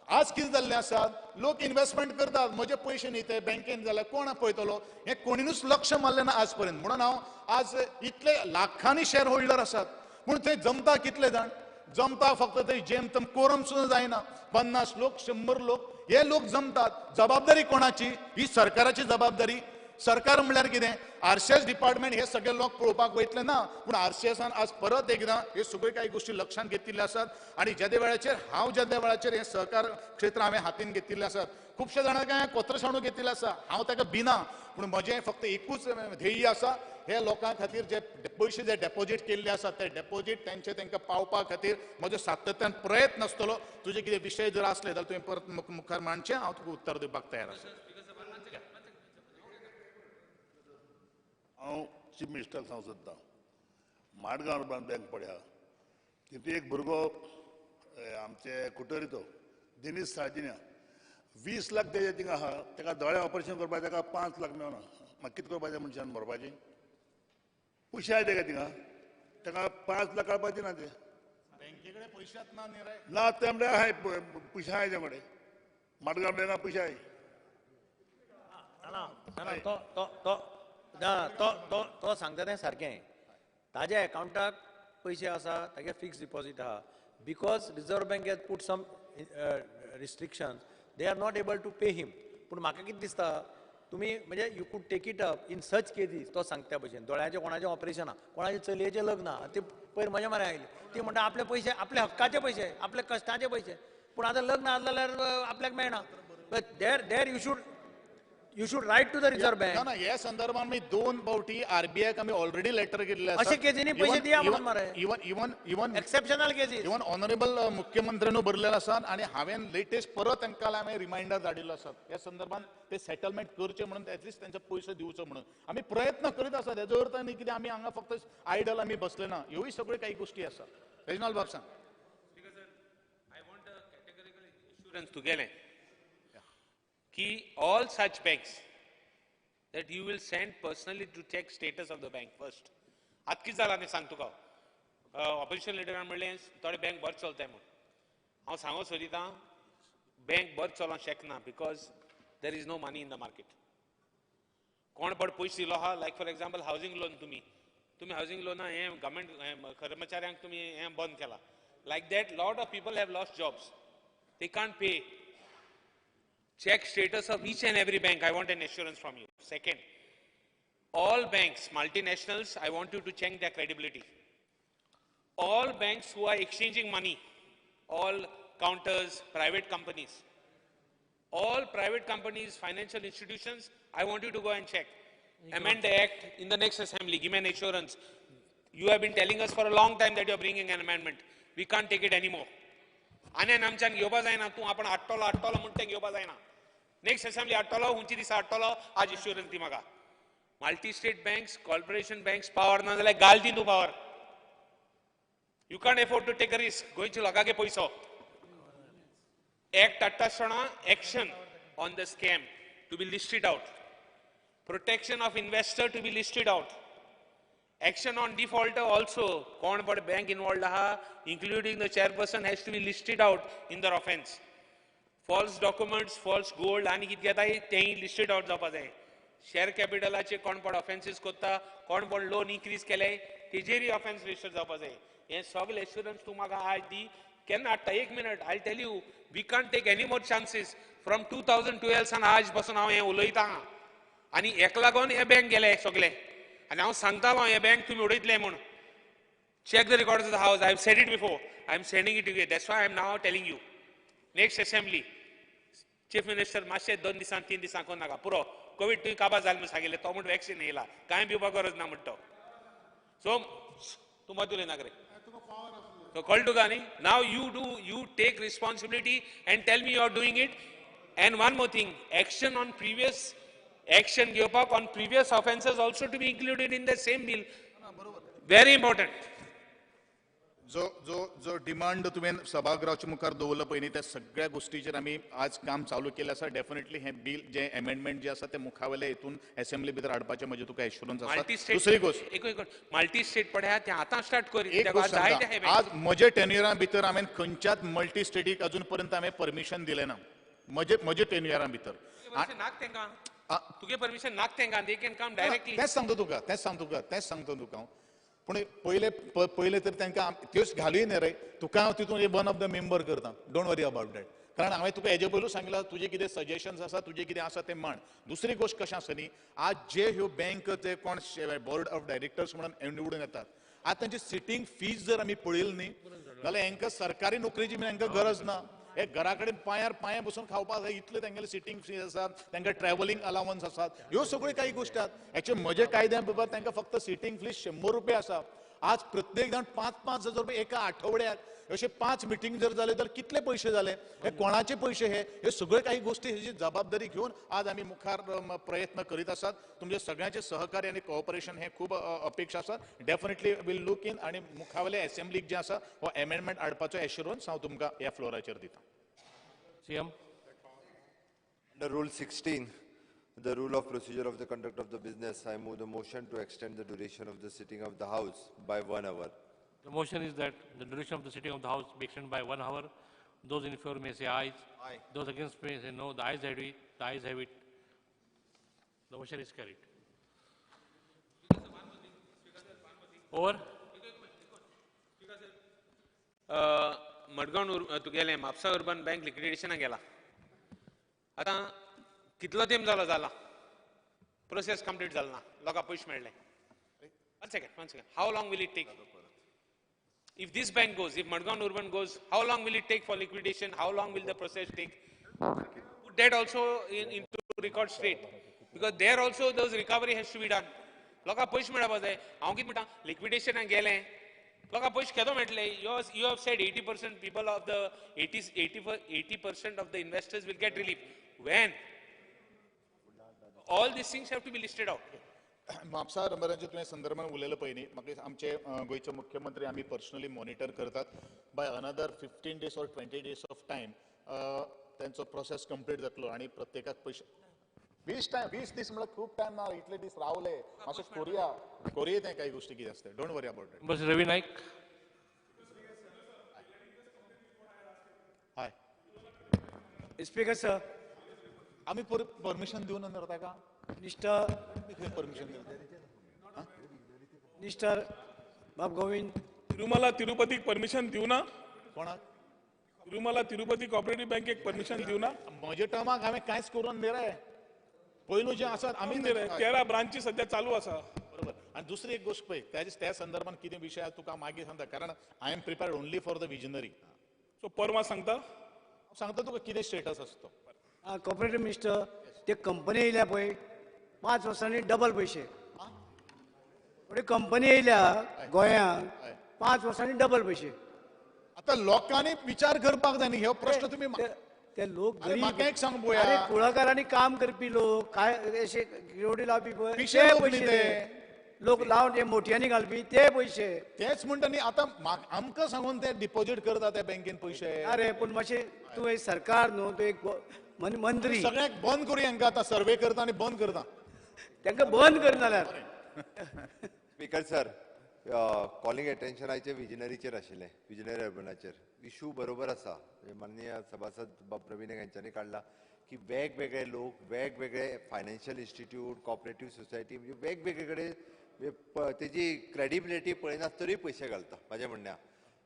Speaker 9: आज कितें जाल्लें आसा, लोक इन्व्हेस्टमेंट करतात, म्हजे पयशे न्ही ते बँकेन जाल्यार कोण पळयतलो, हें कोणीनूच लक्ष मारलें ना आज पर्यंत. म्हणून हांव आज इतले लाखांनी शेअर होल्डर आसात, पूण थंय जमता कितले जाण, जमता फक्त थंय जेमतम कोरम सुद्दां जायना, 50 लोक 100 लोक हे लोक जमतात. जबाबदारी कोणाची? ही सरकाराची जबाबदारी. सरकार म्हणल्यार कितें, RCS डिपार्टमेंट हे सगळे लोक पळोवपाक वयतले ना, पूण RCSन आज परत एकदां हे सगळे काही गोष्टी लक्षांत घेतिल्ले आसात. आनी ज्या वेळाचेर ज्या वेळाचेर हे सहकार क्षेत्र हांवें हातीन घेतिल्ले आसात, खुबशे जाणांक हांवें कोत्रशाणू घेतिल्ले आसा, हांव ताका भिना, पूण म्हजें फक्त एकूच ध्येय आसा, हे लोकां खातीर जे पयशे जे डेपॉझिट केल्ले आसात ते डेपॉझिट तांकां पावपा खातीर म्हजो सातत्यान प्रयत्न आसतलो. तुजे कितें विशय जर आसले जाल्यार तुवें परत मुखार मांडचे, हांव तुका उत्तर दिवपाक तयार आसा.
Speaker 8: हांव चीफ मिनिस्टराक सांगूंक सोदतां, माडगांव अर्बन बँक पळया, तितून एक भुरगो आमचे कुटरी तो दिनेश साळजिन्या 20 लाख तेजे थिंगा आहा, ताका दोळ्या ऑपरेशन करपाक ताका 5 लाख मेळना. म्हाका कितें करपाचें मनशान भरपाचें? पयशे आहाय तेका थिंगा, ताका 5 लाख काडपाचे ना ते.
Speaker 9: बँके कडेन पयशेच ना न्ही रे.
Speaker 8: ना ते म्हणल्यार आहाय पयशे आहाय ते कडेन, माडगांव बँकान पयशे आहाय.
Speaker 6: तो सांगता तें सारकें. ताज्या अकाउंटाक पयशे आसा, तागे फिक्स डिपॉझिट आहा. Because Reserve Bank has put some restriction, they are not able to pay him. पूण म्हाका कितें दिसता, तुमी म्हणजे you could take it up in such cases. तो सांगता भशेन दोळ्याचें कोणाचें ऑपरेशन आहा, कोणाचें चलयेचें लग्न आहा, ते पयर म्हज्या म्हऱ्या आयले, ती म्हणटा आपले पयशे, आपल्या हक्काचे पयशे, आपल्या कश्टाचे पयशे. पूण आतां लग्न आसलें जाल्यार आपल्याक मेळना. But there you should write to the Reserve Bank.
Speaker 9: ना ह्या संदर्भात मी 2 फावटी RBIक आमी ऑलरेडी लेटर केल्ले आसा.
Speaker 6: अशे केसींनी पयशे दिया म्हणून मरे.
Speaker 9: Even
Speaker 6: exceptional cases.
Speaker 9: Even honourable मुख्यमंत्र्यान बरलेले आसात आनी हांवें लेटेस्ट परत तांकां हांवें रिमांयडर धाडिल्लो आसा. ह्या संदर्भात ते सेटलमेंट करचे म्हणून, एटलिस्ट तांचे पयशे दिवचो म्हणून आमी प्रयत्न करीत आसात. हेजो अर्थ न्ही कितें आमी हांगा फक्त आयडल आमी बसले ना, ह्योय सगळ्यो काही गोष्टी आसा. रेजनल बाब सांग.
Speaker 10: I want a categorical assurance तुगेलें कि all such banks that you will send personally to check status of the bank first. आत कितें जालां न्ही सांग तुका. ऑपोजिशन लिडरान म्हणलें थोडे बँक बरें चलताय म्हूण हांव सांगूंक सोदितां बँक बरें चलोंक शकना because there is no money in the market. कोण पड पयशे दिलो आहा like for example housing loan तुमी हावजींग लोना हें गव्हर्मेंट कर्मचाऱ्यांक तुमी हें बंद केलां. Like that lot of people have lost jobs. They can't pay. Check status of each and every bank. I want an assurance from you. Second, all banks, multinationals, I want you to check their credibility. All banks who are exchanging money, all counters, private companies, all private companies, financial institutions, I want you to go and check. Amend the act in the next assembly. Give me an assurance. You have been telling us for a long time that you are bringing an amendment. We can't take it anymore. आनी आमच्यान घेवपा जायना तूं आपण हाडटलो म्हणटा तें घेवपा जायना. नेक्स्ट असेंब्ली हाडटलो हुंची दिसा हाडटलो आज इश्युरन्स दी म्हाका. Multi state banks corporation banks power ना जाल्यार घाल दी तूं power. You can't afford to take a risk. गोंयचे लोकांगे पयसो. एक्ट हाडटा आसतना action on the scam to be listed out. Protection of investor to be listed out. Action on defaulter also, कोण पड bank involved आहा, including the chairperson has to be listed out in their offence. False documents, false gold, आनी कितें घेताय तेंय listed out जावपा जाय. Share capitalaचे कोण पड offences कोत्ता, कोण पड loan increase केले, तेजेरी offence register जावपा जाय. हे सगळे assurance तूं म्हाका आज दी. केन्ना हाडटा एक minute. I'll tell you, we can't take any more chances. From 2012 San आज पासून हांव हें उलयतां. आनी हेका लागून हे बँक गेले सगळे. आनी हांव सांगतालो हे बँक तुमी उडयतले म्हूण. Check the records of the house. I have said it before. I am sending it to. That's why I am now telling you. Next assembly chief minister मातशें 2 दिसान 3 दिसान कोण नाका पुरो कोविड तुवें काबार जालें म्हूण सांगिल्लें तो म्हूण वॅक्सिन येयला कांय भिवपाक गरज ना म्हणटा. सो तूं मत उलय नाका रे. So कळ्ळें तुका न्ही. नाव you take responsibility and tell me you are doing it. And one more thing, action on previous action घेवपाक on previous offences also to be included in the same bill. Very important.
Speaker 9: जो demand तुवें सभागृहाच्या मुखार दवरलो पळय न्ही त्या सगळ्या गोष्टीचेर आमी आज काम चालू केलें आसा. डेफिनेटली हे बिल जे अमेंडमेंट जे आसा ते मुखावेले हेतून असेंब्ली भितर हाडपाचे म्हजे तुका एश्युरन्स आसा. दुसरी गोष्ट
Speaker 10: एक मल्टी स्टेट पड्या ते आतां स्टार्ट कर.
Speaker 9: एक गोष्ट सांगता, आज म्हजे टेन्युरा भितर हांवें खंयच्याच मल्टी स्टेटीक अजून पर्यंत हांवें परमिशन दिलें ना. म्हजे टेन्युरा भितर
Speaker 10: नाक तेंकां तुगे परमिशन नाक तेंकां. They can come directly.
Speaker 9: तेंच सांगता तुका पूण पयले तर तांकां त्योच घालूय न्ही रे. तुका हांव तितून वन ऑफ द मेंबर करता. Don't worry about that. कारण हांवें तुका हेजे पयलूच सांगलां तुजे कितें सजेशन्स आसा तुजे कितें आसा तें मांड. दुसरी गोश्ट कशें आसा न्ही आज जे ह्यो बँक जे कोण बोर्ड ऑफ डायरेक्टर्स म्हणून निवडून येतात आज तांची सिटींग फीज जर आमी पळयली न्ही जाल्यार हांकां सरकारी नोकरेची बी हांकां गरज ना. हे घरा कडेन पांयार बसून खावपाक जाय इतले तांगेले सिटींग फीज आसात. तांकां ट्रॅव्हलिंग अलावन्स आसात. ह्यो सगळ्यो काही गोश्टी आसात. एक्चुअली म्हजे कायद्या बाबत तांकां फक्त सिटींग फीज 100 रुपया आसा. आज प्रत्येक जाण 5,000 रुपया एका आठवड्याक अशे 5 मिटींग जर जाले जाल्यार कितले पयशे जाले. हे कोणाचे पयशे हे सगळे काही गोष्टी हेची जबाबदारी घेवन आज आमी मुखार प्रयत्न करीत आसात. तुमचे सगळ्यांचे सहकार्य आनी कोऑपरेशन हे खूब अपेक्षा आसा. डेफिनेटली वील लूक इन आनी मुखावेले असेंब्लीक जे आसा हो अमेंडमेंट हाडपाचो एश्युरन्स हांव तुमकां ह्या फ्लोराचेर दिता.
Speaker 2: CM.
Speaker 4: Under Rule 16, the rule of procedure of the conduct of the business, I move the motion to extend the duration of the sitting of the House by 1 hour.
Speaker 2: The motion is that the duration of the sitting of the House be extended by 1 hour. Those in favor may say aye.
Speaker 4: Aye.
Speaker 2: Those against may say no. The ayes have it. The ayes have it. The motion is carried. Over.
Speaker 10: Madgaon तुगेलें Mapusa urban bank लिक्विडेशनाक गेला. आतां कितलो तेंप जाला process complete जालो ना. लोकांक पयशे मेळ्ळे. One second. How long will it take? If this bank goes, if Madgaon Urban goes, how long will it take for liquidation? How long will the process take? Put that also into record straight. Because there also those recovery has to be done. लोकांक पयशे मेळपा जाय. हांव कितें म्हणटा लिक्विडेशनाक गेलें लोकांक पयशे केदो मेळटले? You have said 80% people of the 80% of the investors will get relief. When? All these things have to be listed out.
Speaker 9: Mapusa नंबरांचे तुवें संदर्भान उलयलें पळय न्ही म्हाका आमचे गोंयचे मुख्यमंत्री आमी पर्सनली मॉनिटर करतात. By another 15 days or 20 days of time तांचो प्रोसेस कंप्लीट जातलो आनी प्रत्येकाक पयशे 20 दीस म्हळ्यार खूब टायम ना. इतले दीस रावले मातशें कोरिया तें काही गोश्टी कितें आसता. Don't worry about it.
Speaker 2: बस रवी नाईक.
Speaker 13: स्पीकर सर,
Speaker 9: आम्ही परमिशन देऊ नंतर ताका
Speaker 13: मिस्टर
Speaker 9: परमिशन
Speaker 13: मिस्टर बाब गोविंद,
Speaker 12: तिरुमला तिरुपती परमिशन दिऊ ना?
Speaker 9: कोणाक
Speaker 12: तिरुमला तिरुपती कॉपरेटिव्ह बँकेक परमिशन दिऊ ना?
Speaker 9: म्हज्या टर्माक हांवें कांयच करून दे रे. पयलू जे आसात आमी
Speaker 12: 13 ब्रांची सध्या चालू आसा.
Speaker 9: बरोबर. आणि दुसरी एक गोष्ट पळय, त्या संदर्भात कितें विशय तुका मागीर सांगता, कारण I am prepared only for the visionary.
Speaker 12: So परवा सांगता?
Speaker 9: सांगता तुका कितें स्टेटस आसा तो.
Speaker 13: कॉपरेटिव्ह मिनिस्टर, ते कंपनी येयल्या पळय 5 वर्सांनी डबल पैसे. थोडी कंपनी येयल्या गोंयांत 5 वर्सांनी डबल पैसे.
Speaker 9: आता लोकांनी विचार करपाक जाय न्ही, हो प्रश्न तुम्ही
Speaker 13: ते लोक
Speaker 9: म्हाका एक सांग पळोवया.
Speaker 13: अरे कुळागरांनी काम करपी लोक, काय अशे रोडी लावपी पळय
Speaker 9: पिशे
Speaker 13: ते
Speaker 9: लोक न्ही
Speaker 13: पैसे,
Speaker 9: ते.
Speaker 13: लोक लावन जे मोठयांनी घालपी ते पैसे.
Speaker 9: तेच म्हणटा न्ही, आता आमकां सांगून ते डिपॉझिट करता त्या बँकेन पयशे.
Speaker 13: अरे पण मातशें तूं एक सरकार न्हू, तूं एक मंत्री,
Speaker 9: सगळ्याक बंद करूया हांकां. आता सर्वे करता आनी बंद करता.
Speaker 13: तांकां बंद कर नाल्यार.
Speaker 4: स्पीकर सर, कॉलिंग अटेन्शनाचे विजनरीचेर आशिल्लें, विजनरी अर्बनाचेर. इशू बरोबर आसा, माननीय सभासद प्रवीण यांच्यानी काढला की वेगवेगळे लोक वेगवेगळे फायनान्शियल इन्स्टिट्यूट, कॉपरेटिव्ह सोसायटी म्हणजे वेगवेगळे कडेन तेजी क्रेडिबिलिटी पळयनात तरी पयशे घालता. म्हजें म्हणणें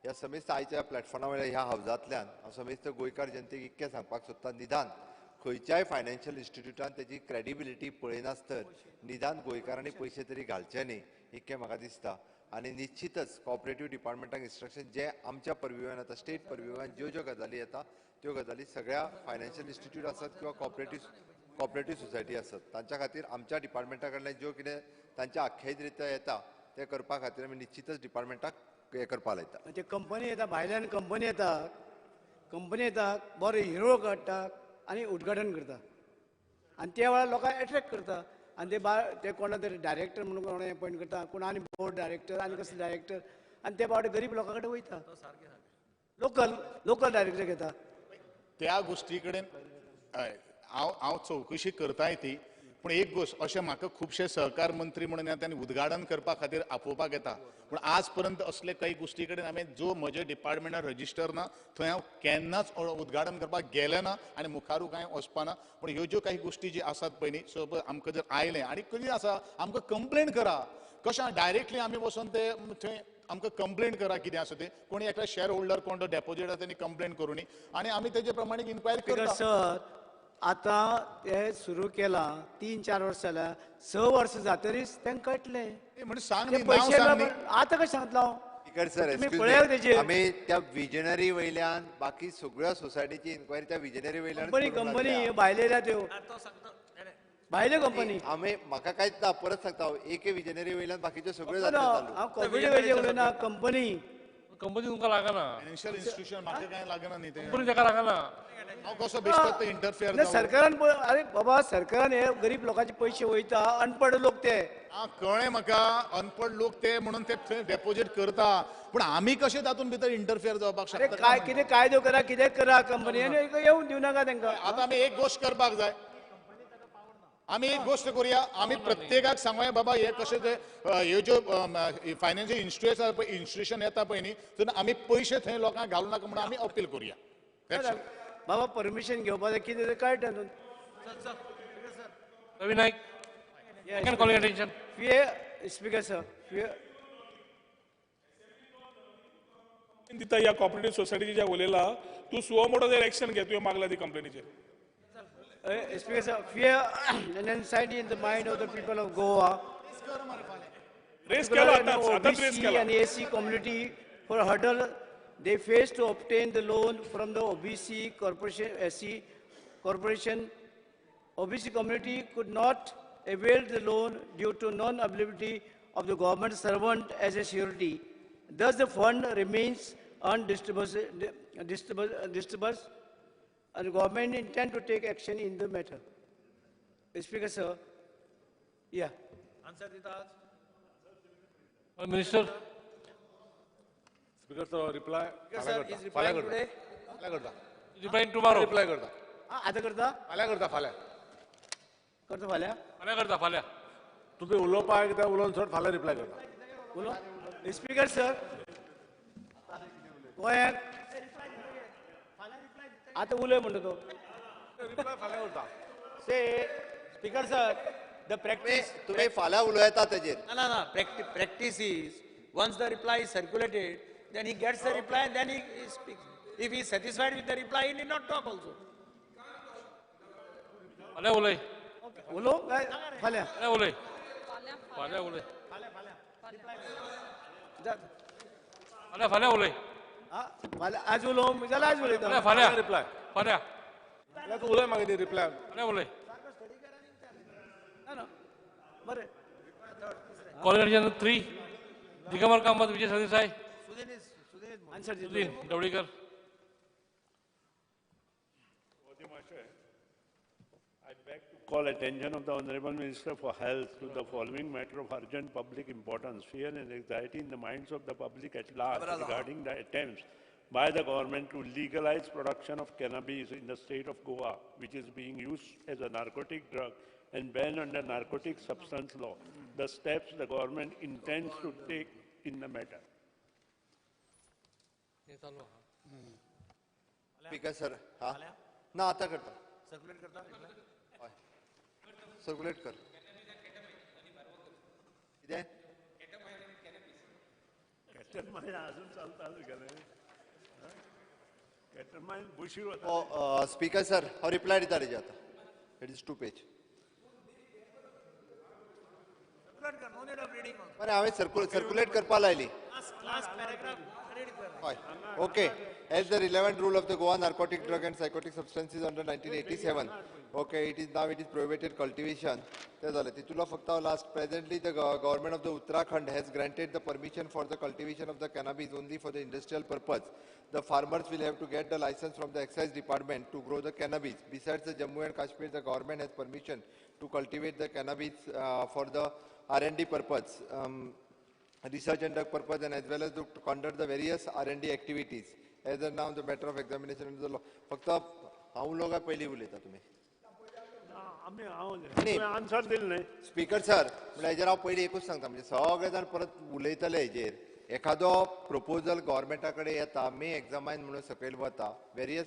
Speaker 4: ह्या समेस्त आयच्या प्लॅटफॉर्मा वयल्या ह्या हावजांतल्यान हांव समेस्त गोंयकार जनतेक इतकें सांगपाक सोदता, निदान खंयच्याय फायनान्शियल इन्स्टिट्यूटान तेजी क्रेडिबिलिटी पळयनासतर निदान गोंयकारांनी पयशे तरी घालचे न्ही, इतकें म्हाका दिसता. आणि निश्चितच कॉपरेटिव्ह डिपार्टमेंटाक इन्स्ट्रक्शन जे आमच्या परविवयन येता, स्टेट परविवयन ज्यो गजाली येता त्यो गजाली सगळ्या फायनान्शियल इन्स्टिट्यूट आसत किंवा कॉपरेटिव्ह सोसायटी आसत, तांच्या खातीर आमच्या डिपार्टमेंटा कडल्यान ज्यो कितें तांच्या आख्यायितरित्या येता ते करपा खातीर आमी निश्चितच डिपार्टमेंटाक हे करपा लायता.
Speaker 13: ते कंपनी येता, भायल्यान कंपनी येता बरो हिरो काडटा आनी उद्घाटन करता आनी त्या वेळार लोकांक एट्रॅक्ट करता. आनी ते कोणा तरी डायरेक्टर म्हणून कोण अपॉयंट करता, कोण आनी बोर्ड डायरेक्टर आनी कसले डायरेक्टर, आनी ते बावटे गरीब लोकां कडेन वयता. लोकल डायरेक्टर घेता.
Speaker 9: त्या गोष्टी कडेन हांव चवकशी करताय ती, पूण एक गोष्ट अशें म्हाका खुबशे सहकार मंत्री म्हणून येता आनी उद्घाटन करपा खातीर आपोवपाक येता, पूण आज पर्यंत असले काही गोष्टी कडेन हांवें जो म्हज्या डिपार्टमेंटान रजिस्टर ना थंय हांव केन्नाच उद्घाटन करपाक गेले ना आनी मुखारूय कांय वचपा ना. पूण ह्यो ज्यो काही गोष्टी जी आसात पळय न्ही, सपोज आमकां जर आयलें आनी कितें आसा आमकां कंप्लेन करा. कशें डायरेक्टली आमी वचून ते थंय आमकां कंप्लेन करा कितें आसा तें, कोणी एकल्या शेअर होल्डर कोण तो डेपोजिट आसा तेणी कंप्लेन करूनी आनी आमी तेजे प्रमाणे इन्क्वायरी करता.
Speaker 13: सर आतां ते सुरू केलां 3-4 वर्स जाल्यार, 6 वर्स जातरीच तांकां कळटलें.
Speaker 9: म्हणजे सांग
Speaker 13: ते पयशे आतां कशें सांगतलो हांव.
Speaker 4: स्पीकर सर, आमी त्या विजनरी वयल्यान बाकी सगळ्या सोसायटीची इन्क्वायरी त्या विजनरी वयल्यान
Speaker 13: कंपनी भायल्या त्यो भायल्यो कंपनी.
Speaker 4: आमी म्हाका कांयच ना, परत सांगता एक विजनरी वयल्यान बाकीच्यो सगळ्यो जाता चालू.
Speaker 13: हांव कॉपरेटिव्ह उलयना, कंपनी
Speaker 2: तुमकां लागना.
Speaker 9: फायनान्शियल इन्स्टिट्यूशन म्हाका कांय लागना न्ही ते.
Speaker 2: कंपनी ताका लागना.
Speaker 9: हांव कसो बेश्टो इंटरफियर
Speaker 13: सरकारान अरे बाबा सरकारान हे गरीब लोकांचे पयशे वयता, अनपड लोक ते.
Speaker 9: कळ्ळें म्हाका, अनपड लोक ते म्हणून ते थंय डेपोजिट करता, पूण आमी कशें तातूंत भितर इंटरफियर जावपाक
Speaker 13: अरे
Speaker 9: शकता?
Speaker 13: काय कितें कायदो करा, कितें करा कंपनी येवन दिवं नाका तांकां.
Speaker 9: आतां आमी एक गोश्ट करपाक जाय, आमी एक गोश्ट करुया, आमी प्रत्येकाक सांगुया बाबा हे कशें ते ह्यो ज्यो फायनान्शियल इन्स्टिट्यूशन येता पळय न्ही, तेन्ना आमी पयशे थंय लोकांक घालूं नाका म्हणून आमी अपील करुया.
Speaker 13: बाबा परमिशन घेवपाक जाय, कितें तें कळटा न्हू.
Speaker 2: Ravi Naik, calling attention.
Speaker 13: Speaker sir,
Speaker 12: दिता ह्या कॉपरेटिव्ह सोसायटीची ज्या उलयला, तूं सुओ मोटो जर एक्शन घे तुवें मागला ती कंप्लेनीचेर.
Speaker 13: Speaker, sir, fear and anxiety in the mind of the people of Goa.
Speaker 12: Raise केला आताच raise केला.
Speaker 13: And AC community for hurdle they face to obtain the loan from the OBC corporation, SC corporation. OBC community could not avail the loan due to non-availability of the government servant as a surety. Thus, the fund remains undisturbed. And the government intend to take action in the matter. Speaker, sir. Yeah.
Speaker 6: Answer Ditaj.
Speaker 2: Minister.
Speaker 5: Speaker, sir, reply.
Speaker 6: Speaker, sir, is replying today?
Speaker 2: Replying tomorrow.
Speaker 5: Reply करता.
Speaker 13: आता करता?
Speaker 5: फाल्यां करता, फाल्यां.
Speaker 13: करता फाल्यां?
Speaker 2: फाल्यां करता, फाल्यां.
Speaker 5: तुम्ही उलोवपाक एकदां उलोवन सोड, फाल्यां रिप्लाय करता.
Speaker 13: उलो. Speaker, sir. गोंयांत आता उलय म्हणटा तो.
Speaker 5: रिप्लाय फाल्यां करता.
Speaker 6: Say, Speaker sir, the practice.
Speaker 4: तुम्ही फाल्यां उलयता तेजेर.
Speaker 6: No. Practice is, once the reply is circulated, then he gets the reply and then he speaks. If he is satisfied with the reply, he need not talk also.
Speaker 2: फाल्यां उलय.
Speaker 13: उलो काय फाल्यां
Speaker 2: फाल्यां उलय. फाल्यां उलय. फाल्यां उलय.
Speaker 13: फाल्यां आज उलोवं जाल्यार आज उलयता.
Speaker 2: फाल्यां
Speaker 5: रिप्लाय.
Speaker 2: फाल्यां.
Speaker 5: फाल्यां तूं उलय मागीर रिप्लाय.
Speaker 2: फाल्यां उलय.
Speaker 13: बरें.
Speaker 2: Calling edition 3 Digambar Kamat Vijay Sardesai.
Speaker 13: Answer
Speaker 2: Sudin Dhavalikar.
Speaker 15: I beg to call attention of the Honorable Minister for Health to the following matter of urgent public importance. Fear and anxiety in the minds of the public at large regarding the attempts by the government to legalize production of cannabis in the state of Goa, which is being used as a narcotic drug and banned under narcotic substance law. The steps the government intends to take in the matter.
Speaker 4: Speaker sir हा ना आता करता circulate कर कितें
Speaker 15: केटरमाइन अजून चालता केटरमाइन बुशी
Speaker 4: speaker sir हांव reply दिता तेजे आतां. It is 2 page. बरें हांवें सर्क्युलेट करपा लायली. Okay. As the relevant rule of the Goa Narcotic Drug and Psychotic Substances under 1987. Okay, it is prohibited cultivation. Last, presently the government of the Uttarakhand has granted the permission for the cultivation of the cannabis only for the industrial purpose. The farmers will have to get the license from the excise department to grow the cannabis. Besides the Jammu and Kashmir, the government has permission to cultivate the cannabis for the R&D purpose. Research and drug purpose, and as well as to conduct the various R&D activities. As of now, the matter of examination under the law. फक्त हांव लोकां पयलीं उलयता तुमी.
Speaker 15: Answer दिल न्ही.
Speaker 4: Speaker sir म्हणजे हेजेर हांव पयलीं एकूच सांगता म्हणजे सगळे जाण परत उलयतले हेजेर. एखादो प्रपोजल गव्हर्मेंटा कडेन येता, मे एग्जामायन म्हणून सकयल वता, वेरियस